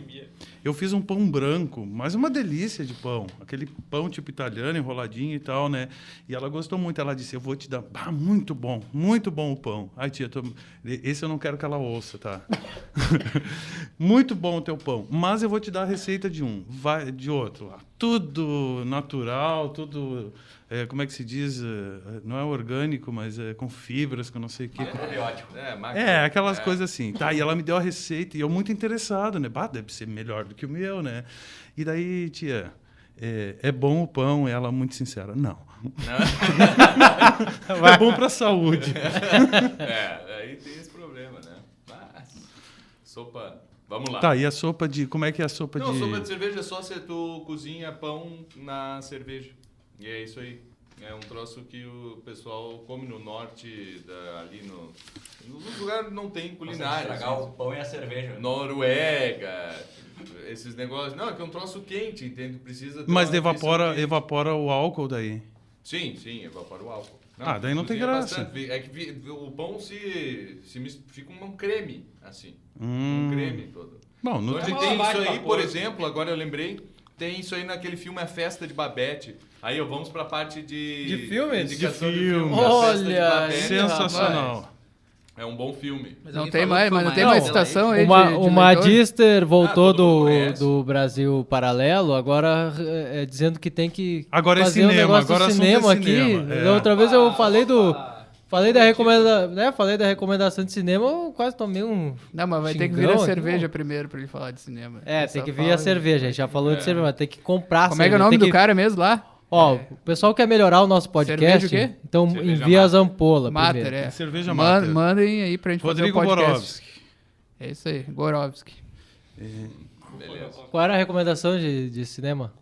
Eu fiz um pão branco, mas uma delícia de pão. Aquele pão tipo italiano, enroladinho e tal, né? E ela gostou muito. Ela disse, eu vou te dar... muito bom o pão. Ai, tia, esse eu não quero que ela ouça, tá? Muito bom o teu pão. Mas eu vou te dar a receita de de outro. Tudo natural, tudo... como é que se diz? Não é orgânico, mas é com fibras, com não sei o quê. Macrobiótico. Aquelas coisas assim. Tá, e ela me deu a receita e eu muito interessado, né? Deve ser melhor do que o meu, né? E daí, tia, é bom o pão? Ela muito sincera, não. É bom pra saúde. Aí tem esse problema, né? Mas, sopa... Vamos lá. Tá, e a sopa de... Como é que é a sopa de... Não, sopa de cerveja é só se tu cozinha pão na cerveja. E é isso aí. É um troço que o pessoal come no norte, ali no lugar não tem culinária. Estragar o pão e a cerveja. Noruega, esses negócios. Não, é que é um troço quente, entende? Precisa ter Mas evapora o álcool daí. Sim, evapora o álcool. Não, daí não tem graça. Bastante. É que o pão fica um creme, assim. Um creme todo. Bom, no tem isso aí, por exemplo, agora eu lembrei, tem isso aí naquele filme A Festa de Babette. Aí vamos pra parte de filmes? De filme. Olha, sensacional. É um bom filme. Mas não tem mais citação aí o Magister voltou do Brasil Paralelo, agora dizendo que tem que agora fazer cinema, um negócio agora de cinema aqui. Cinema. Outra vez eu falei da recomendação de cinema, eu quase tomei um Não, mas vai ter que vir a cerveja primeiro pra ele falar de cinema. Tem que vir a cerveja, a gente já falou de cerveja, mas tem que comprar Como é que é o nome do cara mesmo lá? O pessoal quer melhorar o nosso podcast, então envia as ampolas primeiro. Cerveja Mater. Mandem aí pra gente Rodrigo fazer o podcast. Borovski. É isso aí, Borovski. Beleza. Qual era a recomendação de cinema?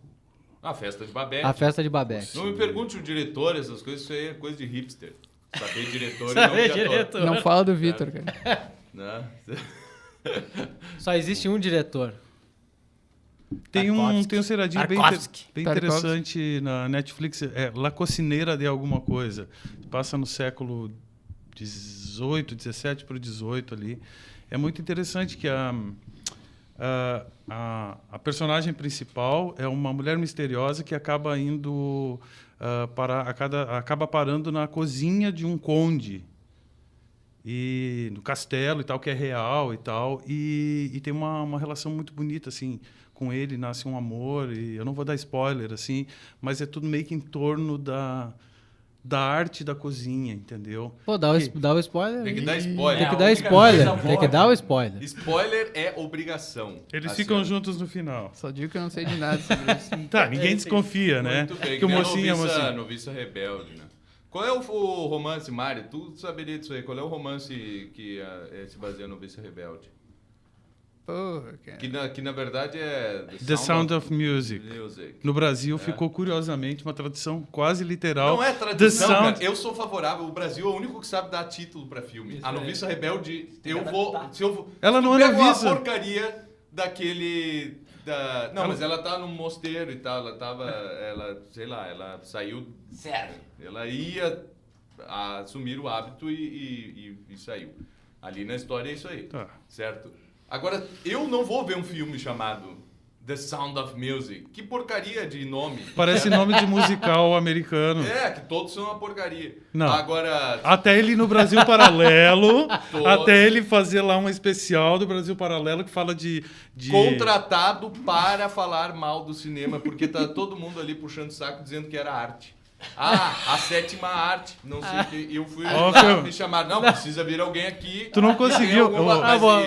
A Festa de Babette. A Festa de Babette. Não me pergunte o diretor, essas coisas, isso aí é coisa de hipster. Saber diretor Saber e não diretor. Não fala do Vitor, cara. Não. Só existe um diretor. Tem um seriadinho bem interessante na Netflix, La Cocineira de Alguma Coisa. Passa no século 18, 17 para o 18 ali. É muito interessante que a personagem principal é uma mulher misteriosa que acaba indo acaba parando na cozinha de um conde. E no castelo e tal, que é real e tal. E tem uma relação muito bonita, assim, com ele, nasce um amor, e eu não vou dar spoiler, assim, mas é tudo meio que em torno da arte da cozinha, entendeu? Pô, dá o spoiler. Tem que dar spoiler. Tem que dar spoiler. Tem que dar o spoiler. Spoiler é obrigação. Eles ficam juntos no final. Só digo que eu não sei de nada sobre isso. Tá, ninguém desconfia, né? Muito bem, que o mocinho é mocinho. Noviça Rebelde, né? Qual é o romance, Mário? Tu saberia disso aí. Qual é o romance que se baseia no Noviça Rebelde? Porra, cara. Que na verdade é The Sound of Music. No Brasil ficou, curiosamente, uma tradução quase literal. Não é tradução, cara. Eu sou favorável. O Brasil é o único que sabe dar título pra filme. A Noviça Rebelde, Ela não é noviça. Uma porcaria daquele... mas ela tá num mosteiro e tal. Ela saiu... Sério? Ela ia assumir o hábito e saiu. Ali na história é isso aí. Tá. Certo? Agora, eu não vou ver um filme chamado The Sound of Music. Que porcaria de nome. Parece nome de musical americano. Que todos são uma porcaria. Não. Agora... Até ele no Brasil Paralelo, até ele fazer lá um especial do Brasil Paralelo que fala de... Contratado para falar mal do cinema, porque tá todo mundo ali puxando o saco dizendo que era arte. A sétima arte. Não sei o que. Eu fui me chamar. Não, precisa vir alguém aqui. Tu não conseguiu.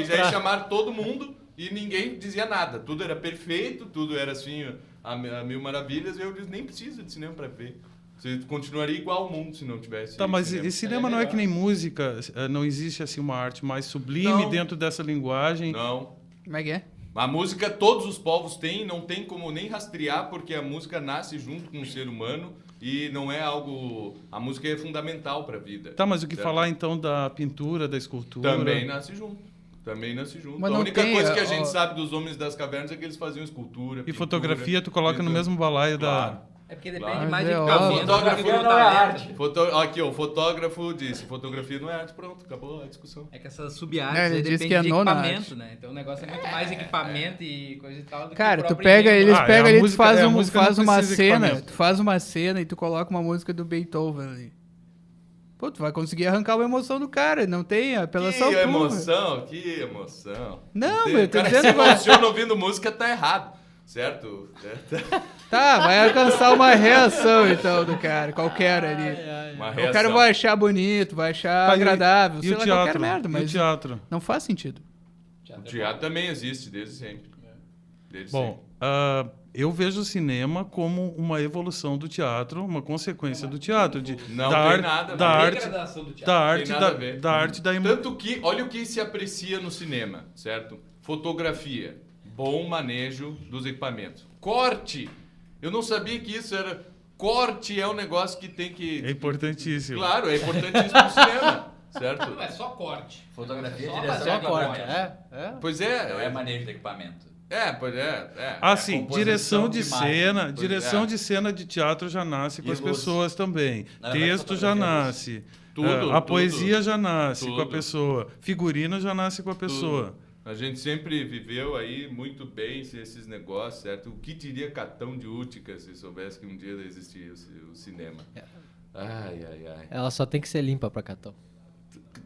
Já chamaram todo mundo e ninguém dizia nada. Tudo era perfeito, tudo era assim, a mil maravilhas. E eu disse, nem precisa de cinema para ver. Você continuaria igual ao mundo se não tivesse. Tá, mas esse cinema não é que nem música. Não existe assim uma arte mais sublime dentro dessa linguagem. Não. Como é que é? A música todos os povos têm, não tem como nem rastrear, porque a música nasce junto com o ser humano e não é algo... A música é fundamental para a vida. Tá, mas o que falar então da pintura, da escultura? Também nasce junto. Mas a única coisa que a gente sabe dos homens das cavernas é que eles faziam escultura, pintura, fotografia tu coloca no mesmo balaio da... É porque depende mais de equipamento. Fotografia não é arte. Aqui, o fotógrafo disse, fotografia não é arte, pronto, acabou a discussão. É que essas sub-artes depende de equipamento, né? Então o negócio é muito mais equipamento e coisa e tal do cara, que tu pega eles, tu faz uma cena e tu coloca uma música do Beethoven ali. Pô, tu vai conseguir arrancar uma emoção do cara, não tem apelação que emoção. Não, meu, tô dizendo... Se emociona ouvindo música, tá errado, certo? Tá, vai alcançar uma reação, então, do cara, qualquer ali. O cara vai achar bonito, vai achar agradável, sei lá, qualquer merda, mas e o teatro? Não faz sentido. O teatro também existe desde sempre. Eu vejo o cinema como uma evolução do teatro, uma consequência do teatro. Não tem nada a ver. Da arte da Tanto que, olha o que se aprecia no cinema, certo? Fotografia, bom manejo dos equipamentos. Corte, eu não sabia que isso era... Corte é um negócio que tem que... É importantíssimo. Claro, é importantíssimo no cinema, certo? Não é só corte. Fotografia e direção de corte. Pois é. Não é manejo de equipamento. Pois é. Sim, direção de cena, de cena de teatro já nasce com as pessoas também. Texto já nasce. A poesia já nasce com a pessoa. Figurino já nasce com a pessoa. A gente sempre viveu aí muito bem esses negócios, certo? O que diria Catão de Útica se soubesse que um dia existia o cinema? Ai. Ela só tem que ser limpa pra Catão.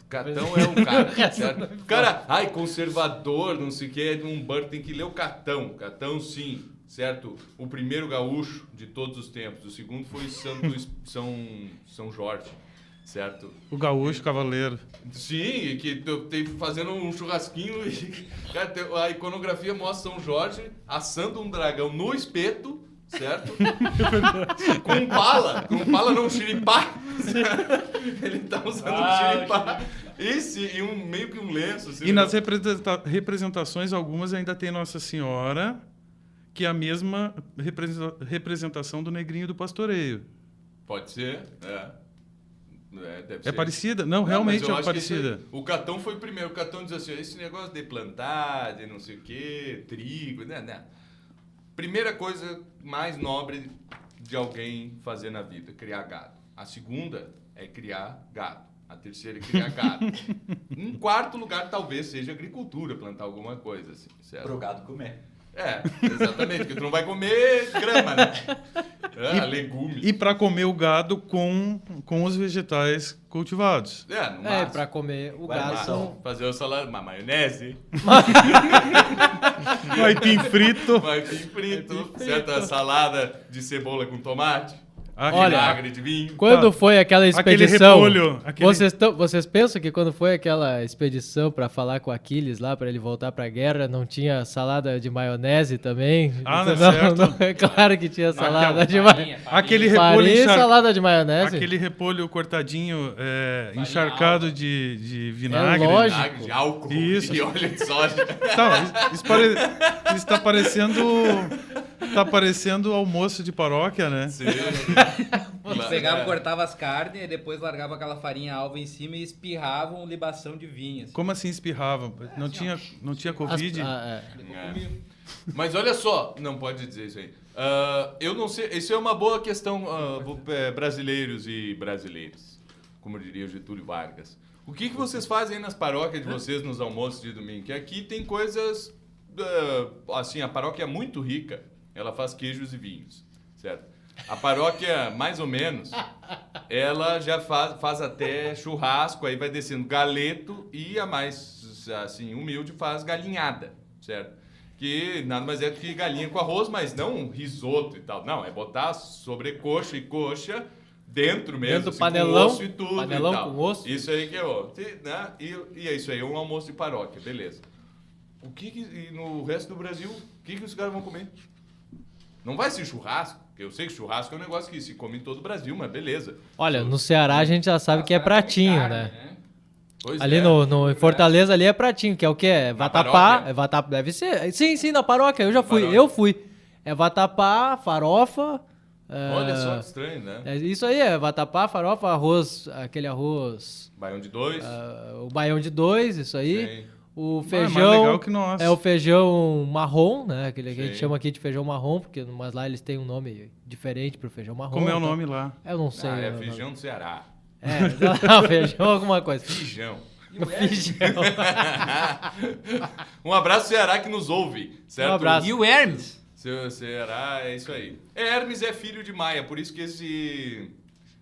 Catão é um cara, certo? Cara, conservador, não sei o que, Edmund tem que ler o Catão. Catão, sim, certo? O primeiro gaúcho de todos os tempos. O segundo foi São Jorge, certo? O gaúcho cavaleiro. Sim, que tem fazendo um churrasquinho e cara, a iconografia mostra São Jorge assando um dragão no espeto, certo? com bala não, xiripá. Ele tá usando um xiripá. E meio que um lenço. Assim, e nas representações, algumas ainda tem Nossa Senhora, que é a mesma representação do Negrinho do Pastoreio. Pode ser, deve ser. É parecida? Não, realmente é parecida. O Catão foi o primeiro. O Catão diz assim, esse negócio de plantar, de não sei o quê, trigo, né? Primeira coisa mais nobre de alguém fazer na vida, criar gado. A segunda é criar gado. A terceira é criar gado. Em quarto lugar, talvez seja agricultura, plantar alguma coisa assim, certo? Pro gado comer. Exatamente, porque tu não vai comer grama, né? Legume. E para comer o gado com os vegetais cultivados. Para comer o gado fazer o salada, uma maionese. Um aipim frito. Certo? A salada de cebola com tomate. Olha, de vinho. Quando foi aquela expedição... Repolho, Vocês pensam que quando foi aquela expedição para falar com Aquiles lá, para ele voltar para a guerra, não tinha salada de maionese também? Certo. É claro que tinha salada de maionese. Aquele repolho salada de maionese. Aquele repolho cortadinho, encharcado de vinagre. É lógico. Vinagre, de álcool e óleo de soja. Isso está parecendo almoço de paróquia, né? Sim. Pegava, cortava as carnes e depois largava aquela farinha alva em cima e espirravam libação de vinho. Assim. Como assim espirravam? Não tinha Covid? Mas olha só, não pode dizer isso aí. Eu não sei, isso é uma boa questão, brasileiros e brasileiras, como diria o Getúlio Vargas. O que vocês fazem nas paróquias de vocês nos almoços de domingo? Que aqui tem coisas, assim, a paróquia é muito rica, ela faz queijos e vinhos, certo? A paróquia, mais ou menos, ela já faz até churrasco, aí vai descendo galeto e a mais, assim, humilde faz galinhada, certo? Que nada mais é do que galinha com arroz, mas não risoto e tal. Não, é botar sobrecoxa e coxa dentro mesmo, dentro do assim, panelão, com osso e tudo panelão e tal. Com osso. Isso aí que é, né? E é isso aí, é um almoço de paróquia, beleza. E no resto do Brasil, o que os caras vão comer? Não vai ser churrasco, porque eu sei que churrasco é um negócio que se come em todo o Brasil, mas beleza. Olha, no Ceará a gente já sabe que é pratinho, né? Ali no Fortaleza ali é pratinho, que é o quê? É vatapá. É vatapá, deve ser. Sim, na paróquia, eu já fui. Eu fui. É vatapá, farofa. Olha só que estranho, né? É isso aí, é vatapá, farofa, arroz, aquele arroz... Baião de 2. O baião de 2, isso aí. Sim. O feijão mais legal que nós. É o feijão marrom, né? Aquele que a gente chama aqui de feijão marrom, porque mas lá eles têm um nome diferente pro feijão marrom. Como é o nome lá? Eu não sei. É feijão do Ceará. Não, feijão alguma coisa. Feijão. Feijão. Um abraço Ceará que nos ouve, certo? Um abraço. E o Hermes? Seu Ceará, é isso aí. Hermes é filho de Maia, por isso que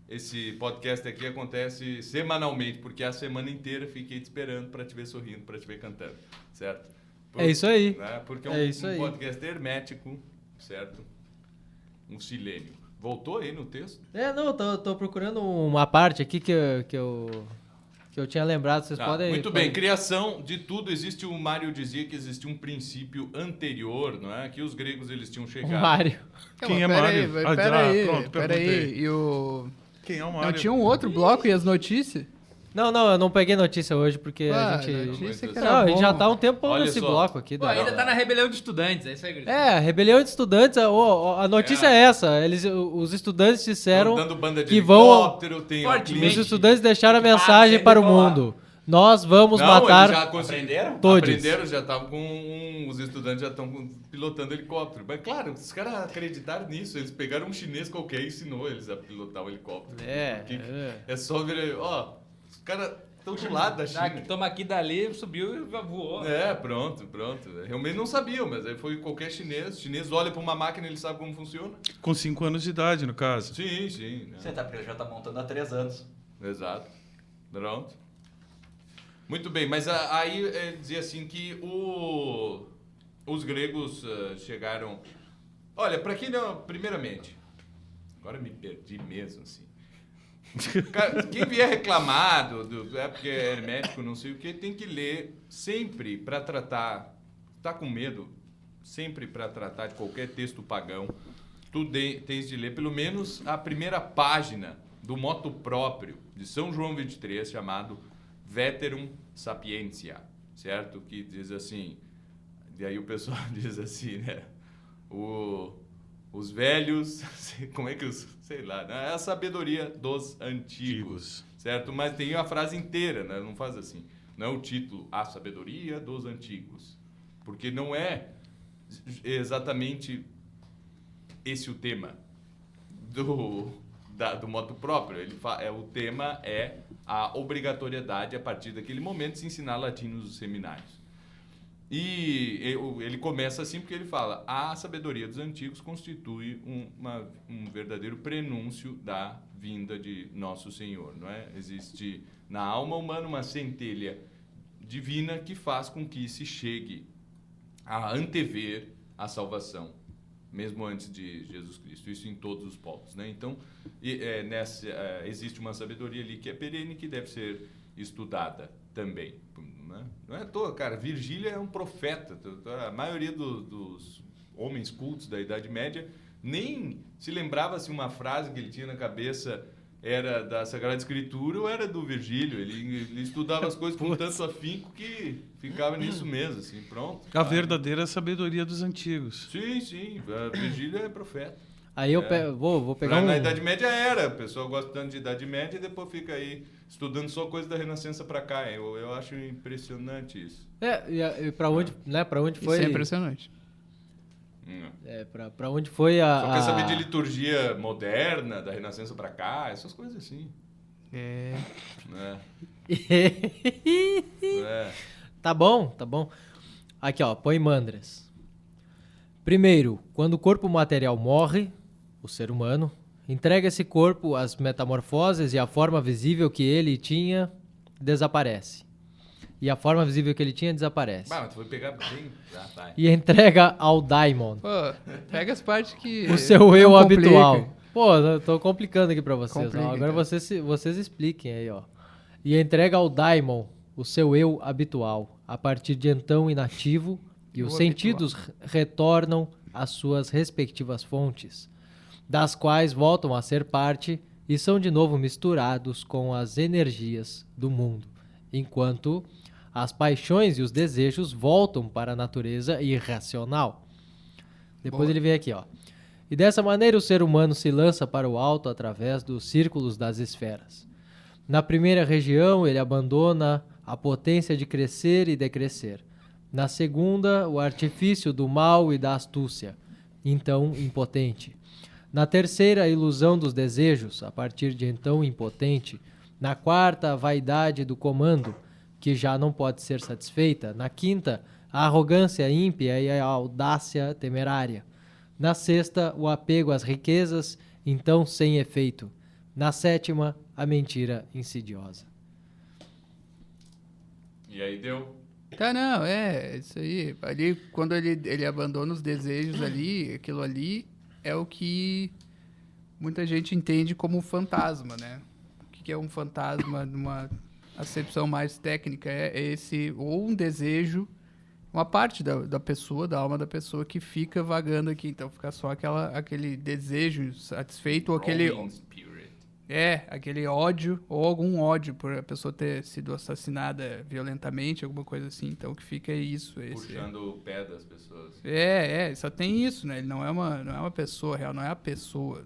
esse podcast aqui acontece semanalmente, porque a semana inteira fiquei te esperando para te ver sorrindo, para te ver cantando, certo? É isso aí. Né? Porque é um podcast hermético, certo? Um silênio. Voltou aí no texto? Não, tô procurando uma parte aqui que eu tinha lembrado, vocês podem... Muito bem, criação de tudo, existe o Mário dizia que existe um princípio anterior, não é? Que os gregos eles tinham chegado. O Mário. Quem é Mário? Peraí, e o... Quem é o Mário? Não tinha um outro bloco e as notícias? Não, eu não peguei notícia hoje, porque a gente... Notícia que a gente já tá um tempo nesse bloco aqui. Pô, ainda tá na rebelião de estudantes, é isso aí, Grisão. A rebelião de estudantes, a notícia é essa, os estudantes disseram que vão... Os estudantes deixaram a mensagem para o mundo. Nós vamos matar... Aprenderam? Todos. Aprenderam, já estavam com... Os estudantes já estão pilotando helicóptero. Mas claro, os caras acreditaram nisso. Eles pegaram um chinês qualquer e ensinou eles a pilotar o helicóptero. É só ver... Os caras estão de lado da China. Toma aqui dali, subiu e voou. Pronto. Realmente não sabiam, mas aí foi qualquer chinês. O chinês olha para uma máquina e ele sabe como funciona. Com 5 anos de idade, no caso. Sim. Você já tá montando há 3 anos. Exato. Pronto. Muito bem, mas aí dizia assim que os gregos chegaram... Olha, para quem não... Primeiramente, agora me perdi mesmo, assim. Cara, quem vier reclamar porque é hermético, não sei o que, tem que ler sempre para tratar... Tá com medo? Sempre para tratar de qualquer texto pagão. Tu tens de ler pelo menos a primeira página do moto próprio de São João 23, chamado Veterum Sapientia, certo? Que diz assim, e aí o pessoal diz assim, né? Os velhos, como é que sei lá, né? É a sabedoria dos antigos, certo? Mas tem a frase inteira, né? Não faz assim, não é o título, a sabedoria dos antigos, porque não é exatamente esse o tema do moto próprio. O tema é a obrigatoriedade, a partir daquele momento, de se ensinar latim nos seminários. E ele começa assim porque ele fala: a sabedoria dos antigos constitui um verdadeiro prenúncio da vinda de Nosso Senhor, não é? Existe na alma humana uma centelha divina que faz com que se chegue a antever a salvação, mesmo antes de Jesus Cristo, isso em todos os povos, né? Então, existe uma sabedoria ali que é perene, que deve ser estudada também, né? Não é à toa, cara, Virgílio é um profeta, a maioria dos homens cultos da Idade Média nem se lembrava se uma frase que ele tinha na cabeça era da Sagrada Escritura ou era do Virgílio. Ele estudava as coisas com tanto afinco que ficava nisso mesmo, assim, pronto. A verdadeira sabedoria dos antigos. Sim, Virgílio é profeta. Aí eu vou pegar Na Idade Média era, o pessoal gosta tanto de Idade Média e depois fica aí estudando só coisa da Renascença pra cá. Eu acho impressionante isso. E pra onde, né, pra onde foi... Isso é impressionante. Pra onde foi Só quer saber de liturgia moderna, da Renascença pra cá, essas coisas assim. Tá bom. Aqui, ó, põe Mandras. Primeiro, quando o corpo material morre, o ser humano, entrega esse corpo às metamorfoses e a forma visível que ele tinha desaparece. E a forma visível que ele tinha desaparece. Mas tu foi pegar bem... Tá. E entrega ao daimon. Pô, pega as partes que... O seu eu habitual. Pô, eu tô complicando aqui pra vocês. Agora vocês expliquem aí, ó. E entrega ao daimon o seu eu habitual. A partir de então inativo, e os sentidos retornam às suas respectivas fontes, das quais voltam a ser parte e são de novo misturados com as energias do mundo. enquanto as paixões e os desejos voltam para a natureza irracional. Depois ele vem aqui, ó. E dessa maneira o ser humano se lança para o alto através dos círculos das esferas. Na primeira região, ele abandona a potência de crescer e decrescer. Na segunda, o artifício do mal e da astúcia, então impotente. Na terceira, a ilusão dos desejos, a partir de então impotente. Na quarta, a vaidade do comando, que já não pode ser satisfeita. Na quinta, a arrogância ímpia e a audácia temerária. Na sexta, o apego às riquezas, então sem efeito. Na sétima, a mentira insidiosa. E aí deu? Tá, não, isso aí. Ali, quando ele abandona os desejos ali, aquilo ali é o que muita gente entende como fantasma, né? O que é um fantasma numa acepção mais técnica? É esse, ou um desejo, uma parte da pessoa, da alma da pessoa que fica vagando aqui. Então fica só aquele desejo satisfeito, ou aquele ódio, ou algum ódio por a pessoa ter sido assassinada violentamente, alguma coisa assim. Então que fica isso. Puxando o pé das pessoas. Só tem isso, né? Ele não é uma pessoa real, não é a pessoa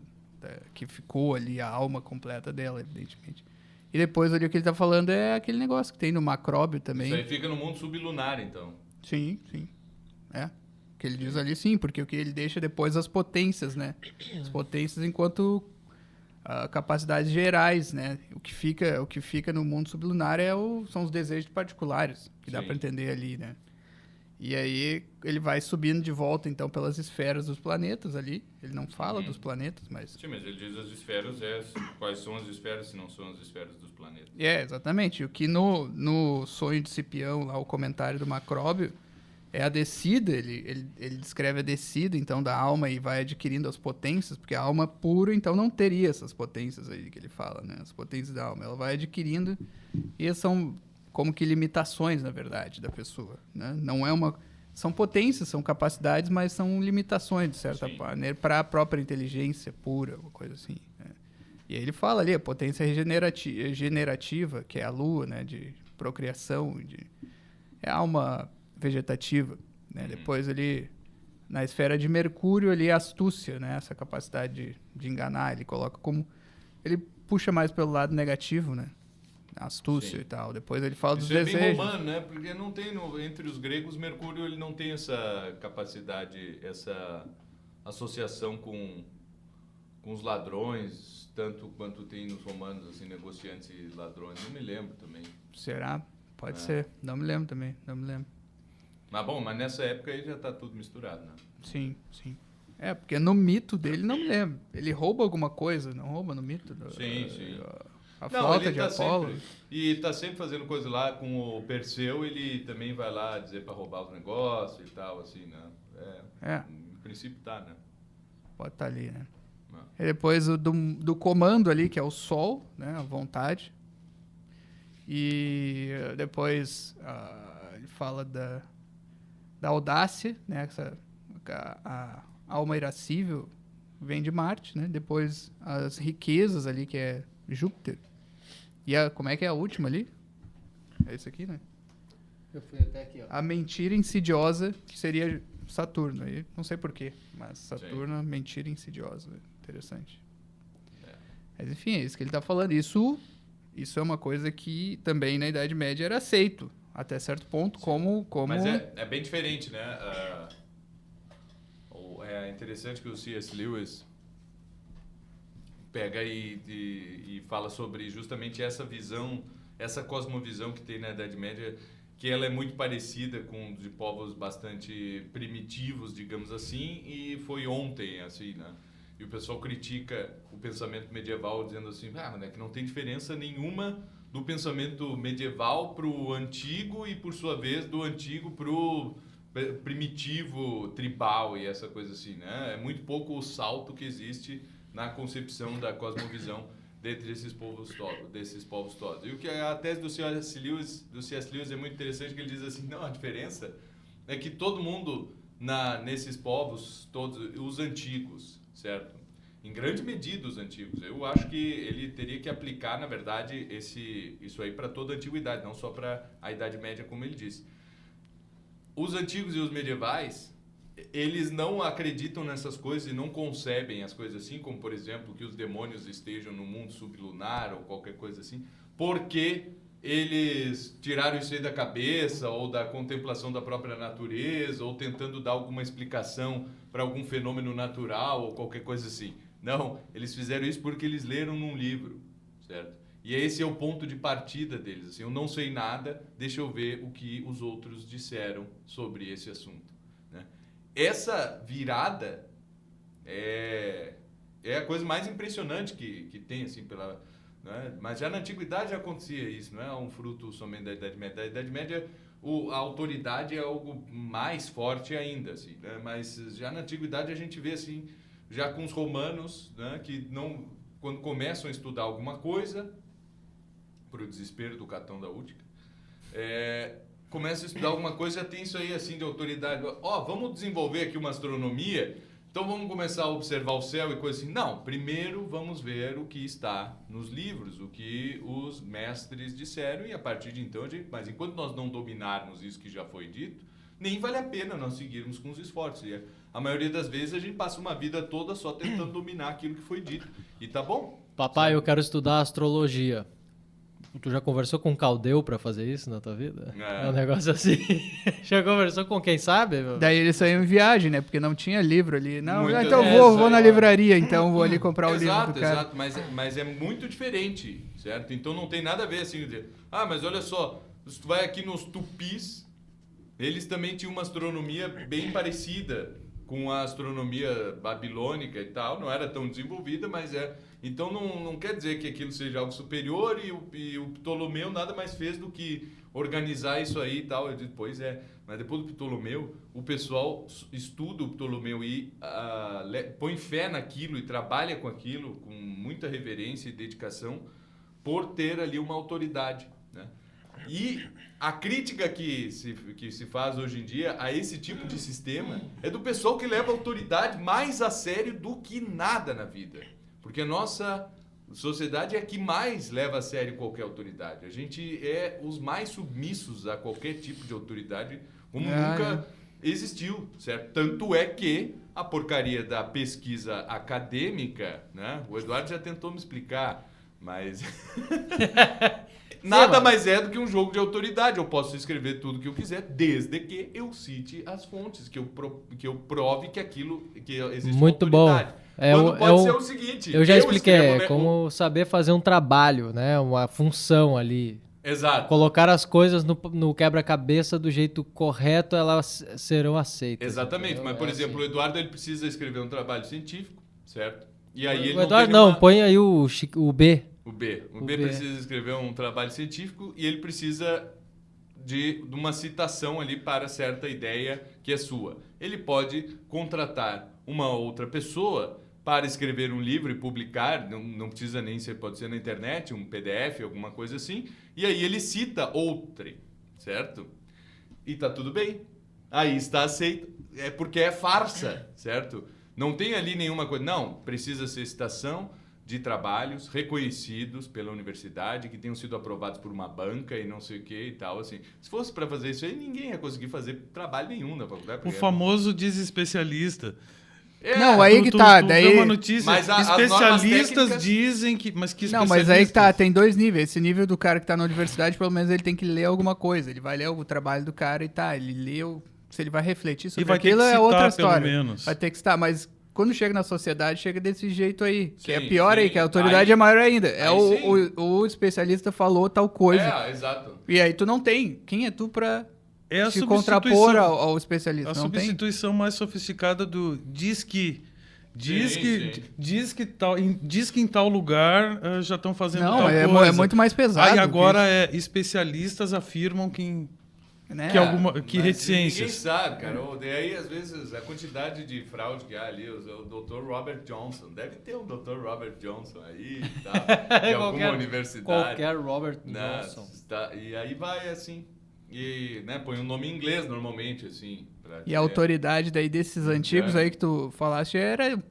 que ficou ali, a alma completa dela, evidentemente. E depois ali o que ele tá falando é aquele negócio que tem no Macróbio também. Isso aí fica no mundo sublunar, então. Sim. O que ele diz ali, sim, porque o que ele deixa depois as potências, né? As potências enquanto capacidades gerais, né? O que fica no mundo sublunar são os desejos particulares, que dá para entender ali, né? E aí ele vai subindo de volta, então, pelas esferas dos planetas ali. Ele não fala dos planetas, mas... Sim, mas ele diz as esferas, quais são as esferas se não são as esferas dos planetas. Exatamente. O que no Sonho de Cipião, lá o comentário do Macróbio, é a descida. Ele descreve a descida, então, da alma e vai adquirindo as potências, porque a alma pura, então, não teria essas potências aí que ele fala, né? As potências da alma. Ela vai adquirindo e são... como que limitações, na verdade, da pessoa, né? Não é são potências, são capacidades, mas são limitações, de certa maneira, para a própria inteligência pura, uma coisa assim, né? E aí ele fala ali, a potência generativa, que é a lua, né, de procriação, é a alma vegetativa, né? Depois ele, na esfera de Mercúrio, ali é a astúcia, né? Essa capacidade de enganar, ele coloca como... Ele puxa mais pelo lado negativo, né? Astúcia e tal. Depois ele fala dos desejos. É bem romano, né? Porque não tem entre os gregos, Mercúrio ele não tem essa capacidade, essa associação com os ladrões, tanto quanto tem nos romanos, assim, negociantes e ladrões. Não me lembro também. Será? Pode ser. Não me lembro também. Não me lembro. Mas nessa época aí já tá tudo misturado, né? Sim. Porque no mito dele não me lembro. Ele rouba alguma coisa, não rouba no mito? Sim. A flauta de Apolo. E tá sempre fazendo coisa lá com o Perseu, ele também vai lá dizer para roubar os negócios e tal, assim, né? No princípio tá, né? Pode estar ali, né? E depois do comando ali, que é o Sol, né? A vontade. E depois ele fala da audácia, né? A alma irascível vem de Marte, né? Depois as riquezas ali, que é Júpiter. E como é que é a última ali? É isso aqui, né? Eu fui até aqui, ó. A mentira insidiosa, que seria Saturno. Aí, não sei porquê, mas Saturno, mentira insidiosa. Interessante. Mas enfim, é isso que ele está falando. Isso é uma coisa que também na Idade Média era aceito, até certo ponto, como... Mas é bem diferente, né? É interessante que o C.S. Lewis pega e fala sobre justamente essa visão, essa cosmovisão que tem na Idade Média, que ela é muito parecida com de povos bastante primitivos, digamos assim, e foi ontem, assim, né? E o pessoal critica o pensamento medieval dizendo assim, mas é que não tem diferença nenhuma do pensamento medieval para o antigo e, por sua vez, do antigo para o primitivo, tribal e essa coisa assim, né? É muito pouco o salto que existe na concepção da cosmovisão dentre esses povos todos. E o que a tese do C.S. Lewis é muito interessante, que ele diz assim, não, a diferença é que todo mundo nesses povos, todos os antigos, certo? em grande medida, os antigos. Eu acho que ele teria que aplicar, na verdade, isso aí para toda a antiguidade, não só para a Idade Média, como ele disse. Os antigos e os medievais, eles não acreditam nessas coisas e não concebem as coisas assim, como, por exemplo, que os demônios estejam no mundo sublunar ou qualquer coisa assim, porque eles tiraram isso aí da cabeça ou da contemplação da própria natureza ou tentando dar alguma explicação para algum fenômeno natural ou qualquer coisa assim. Não, eles fizeram isso porque eles leram num livro, certo? E esse é o ponto de partida deles. Assim, eu não sei nada, deixa eu ver o que os outros disseram sobre esse assunto, né? Essa virada é a coisa mais impressionante que tem, assim, né? Mas já na Antiguidade já acontecia isso, não é um fruto somente da Idade Média. Da Idade Média, a autoridade é algo mais forte ainda, assim, né? Mas já na Antiguidade a gente vê, assim, já com os romanos, né, que não, quando começam a estudar alguma coisa, para o desespero do Catão da Útica, começam a estudar alguma coisa, já tem isso aí assim de autoridade. Vamos desenvolver aqui uma astronomia, então vamos começar a observar o céu e coisa assim. Não, primeiro vamos ver o que está nos livros, o que os mestres disseram, e a partir de então, mas enquanto nós não dominarmos isso que já foi dito, nem vale a pena nós seguirmos com os esforços. E a maioria das vezes a gente passa uma vida toda só tentando dominar aquilo que foi dito. E tá bom. Papai, eu quero estudar astrologia. Tu já conversou com um caldeu pra fazer isso na tua vida? É um negócio assim. Já conversou com quem sabe? Daí eles saíram em viagem, né? Porque não tinha livro ali. Não, então vou na livraria, então vou ali comprar o livro do cara. Exato, mas é muito diferente, certo? Então não tem nada a ver assim, dizer, mas olha só, se tu vai aqui nos tupis, eles também tinham uma astronomia bem parecida com a astronomia babilônica e tal, não era tão desenvolvida, mas então não quer dizer que aquilo seja algo superior, e o Ptolomeu nada mais fez do que organizar isso aí e tal. Eu disse, pois mas depois do Ptolomeu, o pessoal estuda o Ptolomeu e põe fé naquilo e trabalha com aquilo com muita reverência e dedicação por ter ali uma autoridade, né? E a crítica que se faz hoje em dia a esse tipo de sistema é do pessoal que leva a autoridade mais a sério do que nada na vida. Porque a nossa sociedade é a que mais leva a sério qualquer autoridade. A gente é os mais submissos a qualquer tipo de autoridade, como nunca existiu, certo? Tanto é que a porcaria da pesquisa acadêmica, né? O Eduardo já tentou me explicar, mas... Nada mais é do que um jogo de autoridade. Eu posso escrever tudo que eu quiser, desde que eu cite as fontes, que eu prove que existe muito uma autoridade. Bom. Pode ser o seguinte... Eu já expliquei, como saber fazer um trabalho, né? Uma função ali. Exato. Colocar as coisas no quebra-cabeça do jeito correto, elas serão aceitas. Exatamente, entendeu? Mas, por exemplo, o Eduardo ele precisa escrever um trabalho científico, certo? E aí o Eduardo põe aí o B. O B precisa escrever um trabalho científico e ele precisa de uma citação ali para certa ideia que é sua. Ele pode contratar uma outra pessoa para escrever um livro e publicar, não precisa nem ser, pode ser na internet, um PDF, alguma coisa assim, e aí ele cita outrem, certo? E tá tudo bem. Aí está aceito. É porque é farsa, certo? Não tem ali nenhuma coisa. Não, precisa ser citação de trabalhos reconhecidos pela universidade, que tenham sido aprovados por uma banca e não sei o que e tal, assim. Se fosse para fazer isso aí, ninguém ia conseguir fazer trabalho nenhum na faculdade. O famoso desespecialista. Não, aí que tá. Daí uma notícia, mas especialistas dizem que... Mas que não, mas aí que tá, tem dois níveis. Esse nível do cara que tá na universidade, pelo menos ele tem que ler alguma coisa. Ele vai ler o trabalho do cara e tá, ele leu... Se ele vai refletir sobre aquilo, é outra história. Pelo menos. Vai ter que citar, mas quando chega na sociedade, chega desse jeito aí. Sim, que é pior aí, que a autoridade é maior ainda. O especialista falou tal coisa. Exato. E aí tu não tem. Quem é tu pra se contrapor ao especialista? A substituição mais sofisticada do diz que em tal lugar já estão fazendo tal coisa. Não, é muito mais pesado. Aí agora especialistas afirmam que reticências. Ninguém sabe, cara. Daí, às vezes, a quantidade de fraude que há ali, o Dr. Robert Johnson. Deve ter um Dr. Robert Johnson aí, tá? De alguma universidade. Qualquer Robert Johnson. Tá, e aí vai, assim... E, né, põe um nome em inglês, normalmente, assim. E a autoridade daí desses antigos aí que tu falaste era...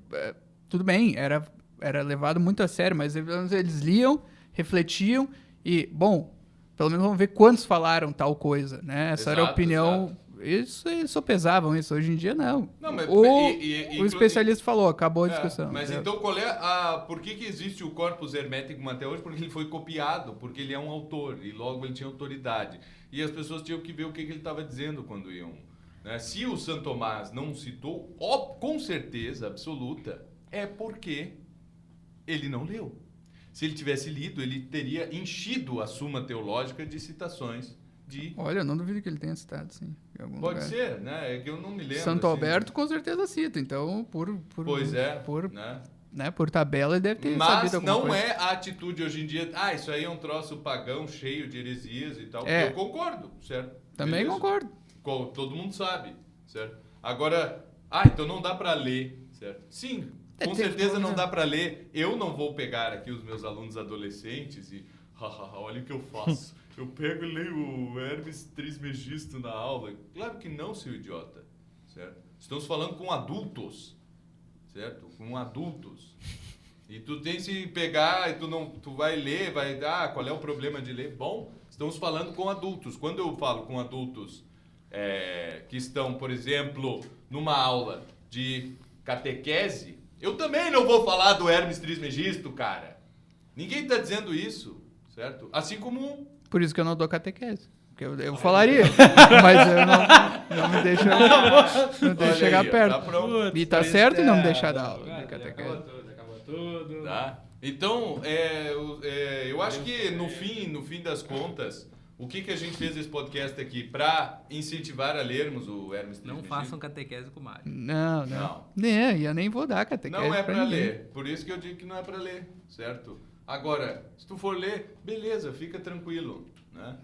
tudo bem, era levado muito a sério, mas eles liam, refletiam e, bom, pelo menos vamos ver quantos falaram tal coisa, né? Essa era a opinião. Isso, eles só pesavam isso. Hoje em dia, não. Mas, o especialista falou, acabou a discussão. Mas então, qual é por que existe o corpus hermético até hoje? Porque ele foi copiado, porque ele é um autor e logo ele tinha autoridade. E as pessoas tinham que ver o que ele estava dizendo quando iam. Né? Se o Santo Tomás não citou, com certeza absoluta, é porque ele não leu. Se ele tivesse lido, ele teria enchido a Suma Teológica de citações de... Olha, eu não duvido que ele tenha citado, sim. Em algum Pode lugar. ser, né? É que eu não me lembro. Santo Alberto com certeza cita, então por tabela ele deve ter sabido alguma coisa. Mas não é a atitude hoje em dia, isso aí é um troço pagão cheio de heresias e tal. Eu concordo, certo? Também concordo. Todo mundo sabe, certo? Agora, então não dá para ler, certo? Sim, com certeza não dá para ler. Eu não vou pegar aqui os meus alunos adolescentes e olha o que eu faço. Eu pego e leio o Hermes Trismegisto na aula. Claro que não, seu idiota, certo? Estamos falando com adultos, certo? Com adultos. E tu tem que se pegar e tu vai ler, qual é o problema de ler? Bom, estamos falando com adultos. Quando eu falo com adultos que estão, por exemplo, numa aula de catequese, eu também não vou falar do Hermes Trismegisto, cara. Ninguém está dizendo isso, certo? Assim como... Por isso que eu não dou catequese. Porque eu falaria, mas eu não me deixo, não deixo chegar aí, perto. E tá certo não me deixar dar aula de catequese. Acabou tudo. Tá. Então, eu acho que no fim das contas, o que a gente fez esse podcast aqui para incentivar a lermos o Hermes Trismegisto? Não façam catequese com o Mário. Não. Eu nem vou dar catequese. Não é para ler. Por isso que eu digo que não é para ler, certo? Agora, se tu for ler, beleza, fica tranquilo, né?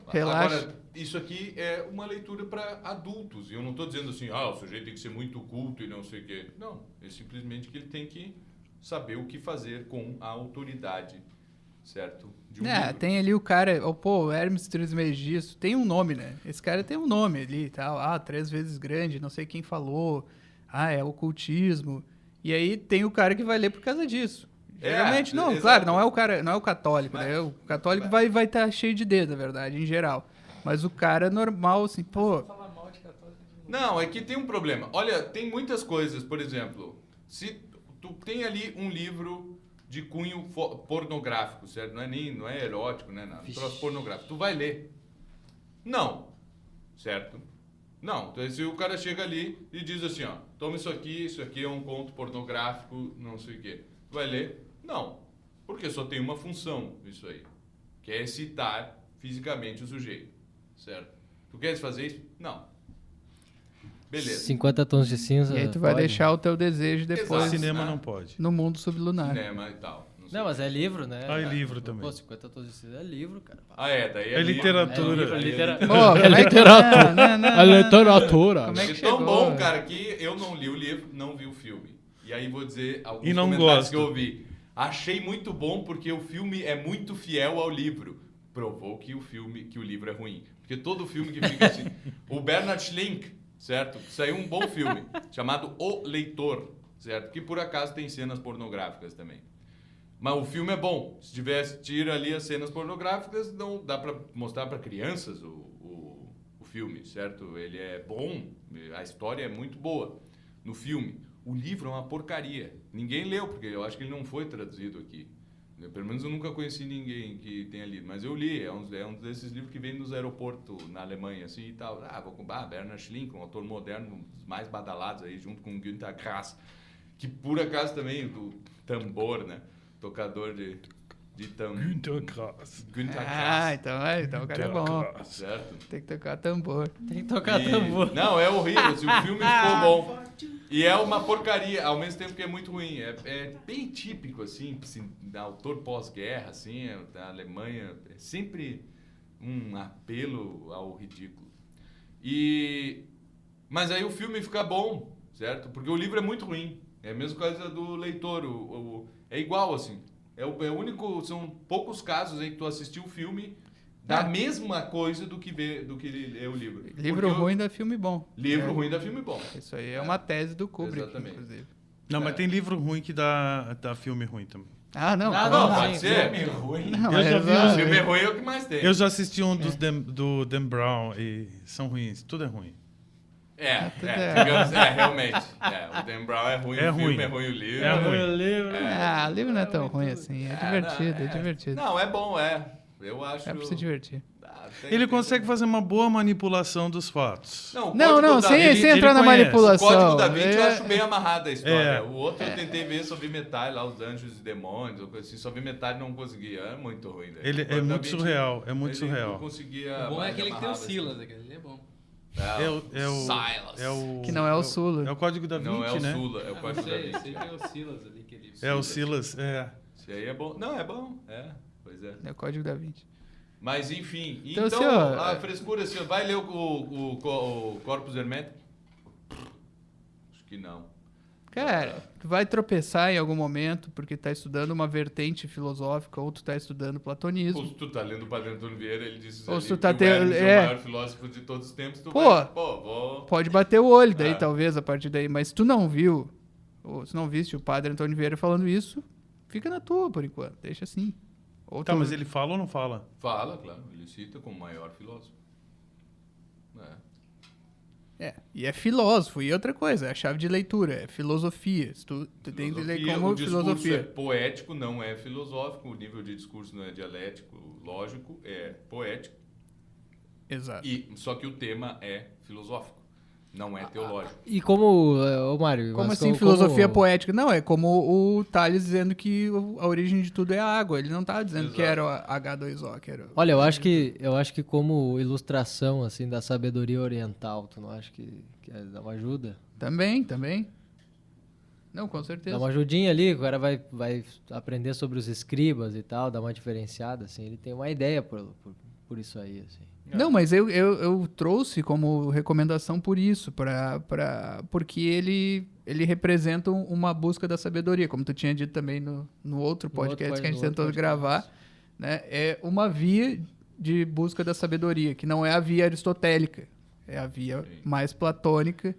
Relaxa. Agora, isso aqui é uma leitura para adultos. E eu não estou dizendo assim, o sujeito tem que ser muito culto e não sei o quê. Não, é simplesmente que ele tem que saber o que fazer com a autoridade, certo? De um livro. Tem ali o cara, o Hermes Trismegisto, tem um nome, né? Esse cara tem um nome ali e tal. 3 vezes grande, não sei quem falou. É ocultismo. E aí tem o cara que vai ler por causa disso. Geralmente não, claro, não é o cara, não é o católico, né? O católico vai estar cheio de dedo, na verdade, em geral. Mas o cara normal, assim, Não, é que tem um problema. Olha, tem muitas coisas, por exemplo, se tu tem ali um livro de cunho pornográfico, certo? Não é erótico, né? Não, troço pornográfico. Tu vai ler? Não, certo? Não, então se o cara chega ali e diz assim, toma isso aqui é um conto pornográfico, não sei o quê. Tu vai ler? Não, porque só tem uma função isso aí, que é excitar fisicamente o sujeito, certo? Tu queres fazer isso? Não. Beleza. 50 tons de cinza. E aí tu vai deixar o teu desejo depois. Cinema não pode. No mundo sublunar. Cinema e tal. Não, mas é livro, né? É livro também. Pô, 50 tons de cinza é livro, cara. Daí é literatura. É literatura. É literatura. Como é que é tão bom, cara, que eu não li o livro, não vi o filme. E aí vou dizer alguns comentários que eu ouvi. Achei muito bom porque o filme é muito fiel ao livro. Provou que o livro é ruim. Porque todo filme que fica assim... O Bernhard Schlink, certo? Saiu um bom filme, chamado O Leitor, certo? Que por acaso tem cenas pornográficas também. Mas o filme é bom. Se tira ali as cenas pornográficas, não dá para mostrar para crianças o filme, certo? Ele é bom, a história é muito boa no filme. O livro é uma porcaria. Ninguém leu, porque eu acho que ele não foi traduzido aqui. Pelo menos eu nunca conheci ninguém que tenha lido. Mas eu li. É um desses livros que vem nos aeroportos na Alemanha, assim e tal. Vou comprar Bernhard Schlink, um autor moderno, um dos mais badalados aí, junto com Günter Grass. Que por acaso também, do tambor, né? Tocador de tambor. Günter Grass. Então o cara é bom. Certo? Tem que tocar tambor. tambor. Não, é horrível. O filme ficou bom. E é uma porcaria, ao mesmo tempo que é muito ruim. É bem típico, assim, autor pós-guerra, assim, da Alemanha. É sempre um apelo ao ridículo. Mas aí o filme fica bom, certo? Porque o livro é muito ruim. É a mesma coisa do leitor. É igual, assim. É o único... São poucos casos em que tu assistiu o filme da mesma coisa do que ler o livro. Livro ruim dá filme bom. Livro ruim dá filme bom. Isso aí é uma tese do Kubrick, exatamente. inclusive. Não, mas tem livro ruim que dá filme ruim também. Ah, não. Pode ser. Filme ruim. Não, Eu já vi um Filme ruim é o que mais tem. Eu já assisti um do Dan Brown e são ruins. Tudo é ruim. Digamos, realmente. O Dan Brown é ruim, o filme é ruim, o livro. É ruim. O livro não é tão ruim assim. É divertido, é divertido. Não, é bom, Eu acho... É pra se divertir. Ele consegue fazer uma boa manipulação dos fatos. Não, sem entrar na manipulação. O Código da Vinci eu acho bem amarrada a história. O outro eu tentei ver sobre metal, lá os Anjos e Demônios, ou coisa assim, sobre metal e não conseguia. É muito ruim. Né? Ele é muito surreal, é muito surreal. Não conseguia. O bom é aquele que tem o Silas, aquele é bom. É o Silas. Que não é o Sula. É o Código da Vinci, não, é o né? Sula, é o Código da Vinci. Sei que é o Silas ali. Que ele... É o Silas, Esse aí é bom. Não, é bom. Pois é. É o Código da Vinci. Mas, enfim. Então senhor, a frescura, senhor, vai ler o Corpus Hermético? Acho que não. Cara, tu vai tropeçar em algum momento porque tá estudando uma vertente filosófica ou tu tá estudando platonismo. Ou se tu tá lendo o Padre Antônio Vieira, ele diz ou ali se tu tá que o Hermes é o maior filósofo de todos os tempos, pode bater o olho daí, talvez, a partir daí. Mas se tu não viu, ou se não viste o Padre Antônio Vieira falando isso, fica na tua por enquanto, deixa assim. Tá, mas ele fala ou não fala? Fala, claro. Ele cita como maior filósofo. E é filósofo. E outra coisa, é a chave de leitura, é filosofia. Tu tem que ler como filosofia. O discurso é poético, não é filosófico. O nível de discurso não é dialético, lógico, é poético. Exato. Só que o tema é filosófico. Não é teológico. E como, Mário... Como assim filosofia poética? Não, é como o Tales dizendo que a origem de tudo é a água. Ele não tá dizendo que era o H2O. Que era Olha, eu acho que como ilustração assim, da sabedoria oriental, tu não acha que dá uma ajuda? Também. Não, com certeza. Dá uma ajudinha ali, o cara vai aprender sobre os escribas e tal, dá uma diferenciada, assim. Ele tem uma ideia por isso aí, assim. Não, mas eu trouxe como recomendação por isso, porque ele representa uma busca da sabedoria, como tu tinha dito também no outro podcast que a gente tentou gravar, né? É uma via de busca da sabedoria, que não é a via aristotélica, é a via mais platônica,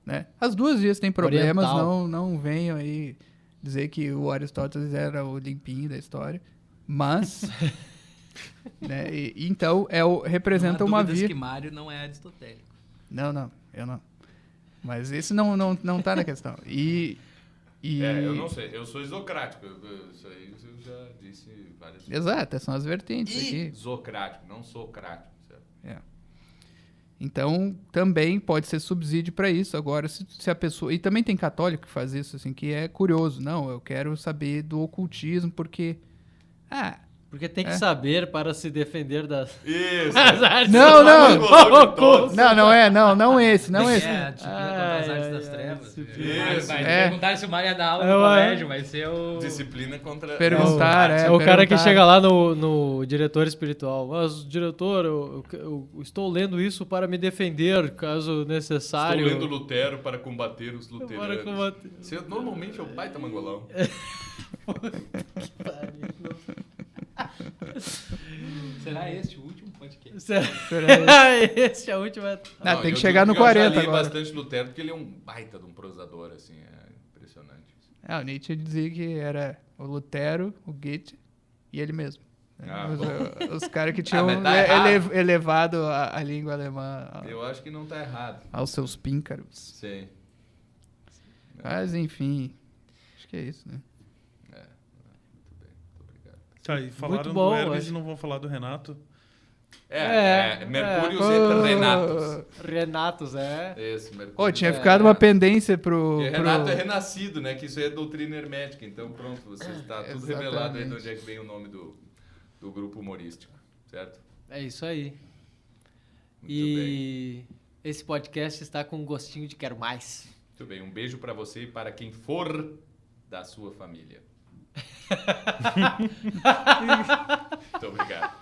né? As duas vias têm problemas, não venham aí dizer que o Aristóteles era o limpinho da história, mas... né? Então, representa uma via... que Mário não é aristotélico. Não, eu não. Mas esse não tá na questão. Eu não sei, eu sou isocrático. Isso aí eu já disse várias vezes. Exato, são as vertentes aqui. Isocrático, não socrático. Certo? Então, também pode ser subsídio para isso. Agora, se a pessoa... E também tem católico que faz isso, assim, que é curioso. Não, eu quero saber do ocultismo porque... Porque tem que saber para se defender das... Isso! Não esse. Não, a disciplina contra as artes das trevas. Vai perguntar se o Mário ia dar aula no colégio, vai ser o... Disciplina contra... Perguntar, o cara que chega lá no diretor espiritual. Mas, diretor, eu estou lendo isso para me defender, caso necessário. Estou lendo Lutero para combater os luteranos. Você normalmente é o baita mangolão. Que pariu. Será este o último podcast? Esse é o último. Tem que chegar no 40 agora. Eu li bastante Lutero porque ele é um baita de um prosador, assim, é impressionante. O Nietzsche dizia que era o Lutero, o Goethe e ele mesmo. Os caras que tinham elevado a língua alemã. Eu acho que não tá errado. Aos seus píncaros. Sim. Mas, enfim, acho que é isso, né? Tá, e falaram do Hermes e não vão falar do Renato. Mercúrios e Renatos. Renatos, Isso, Mercúrio. Tinha ficado uma pendência pro... Renato é renascido, né? Que isso é doutrina hermética. Então, pronto, você está tudo revelado aí de onde é que vem o nome do grupo humorístico, certo? É isso aí. Muito bem. Esse podcast está com um gostinho de quero mais. Muito bem, um beijo para você e para quem for da sua família. Muito obrigado.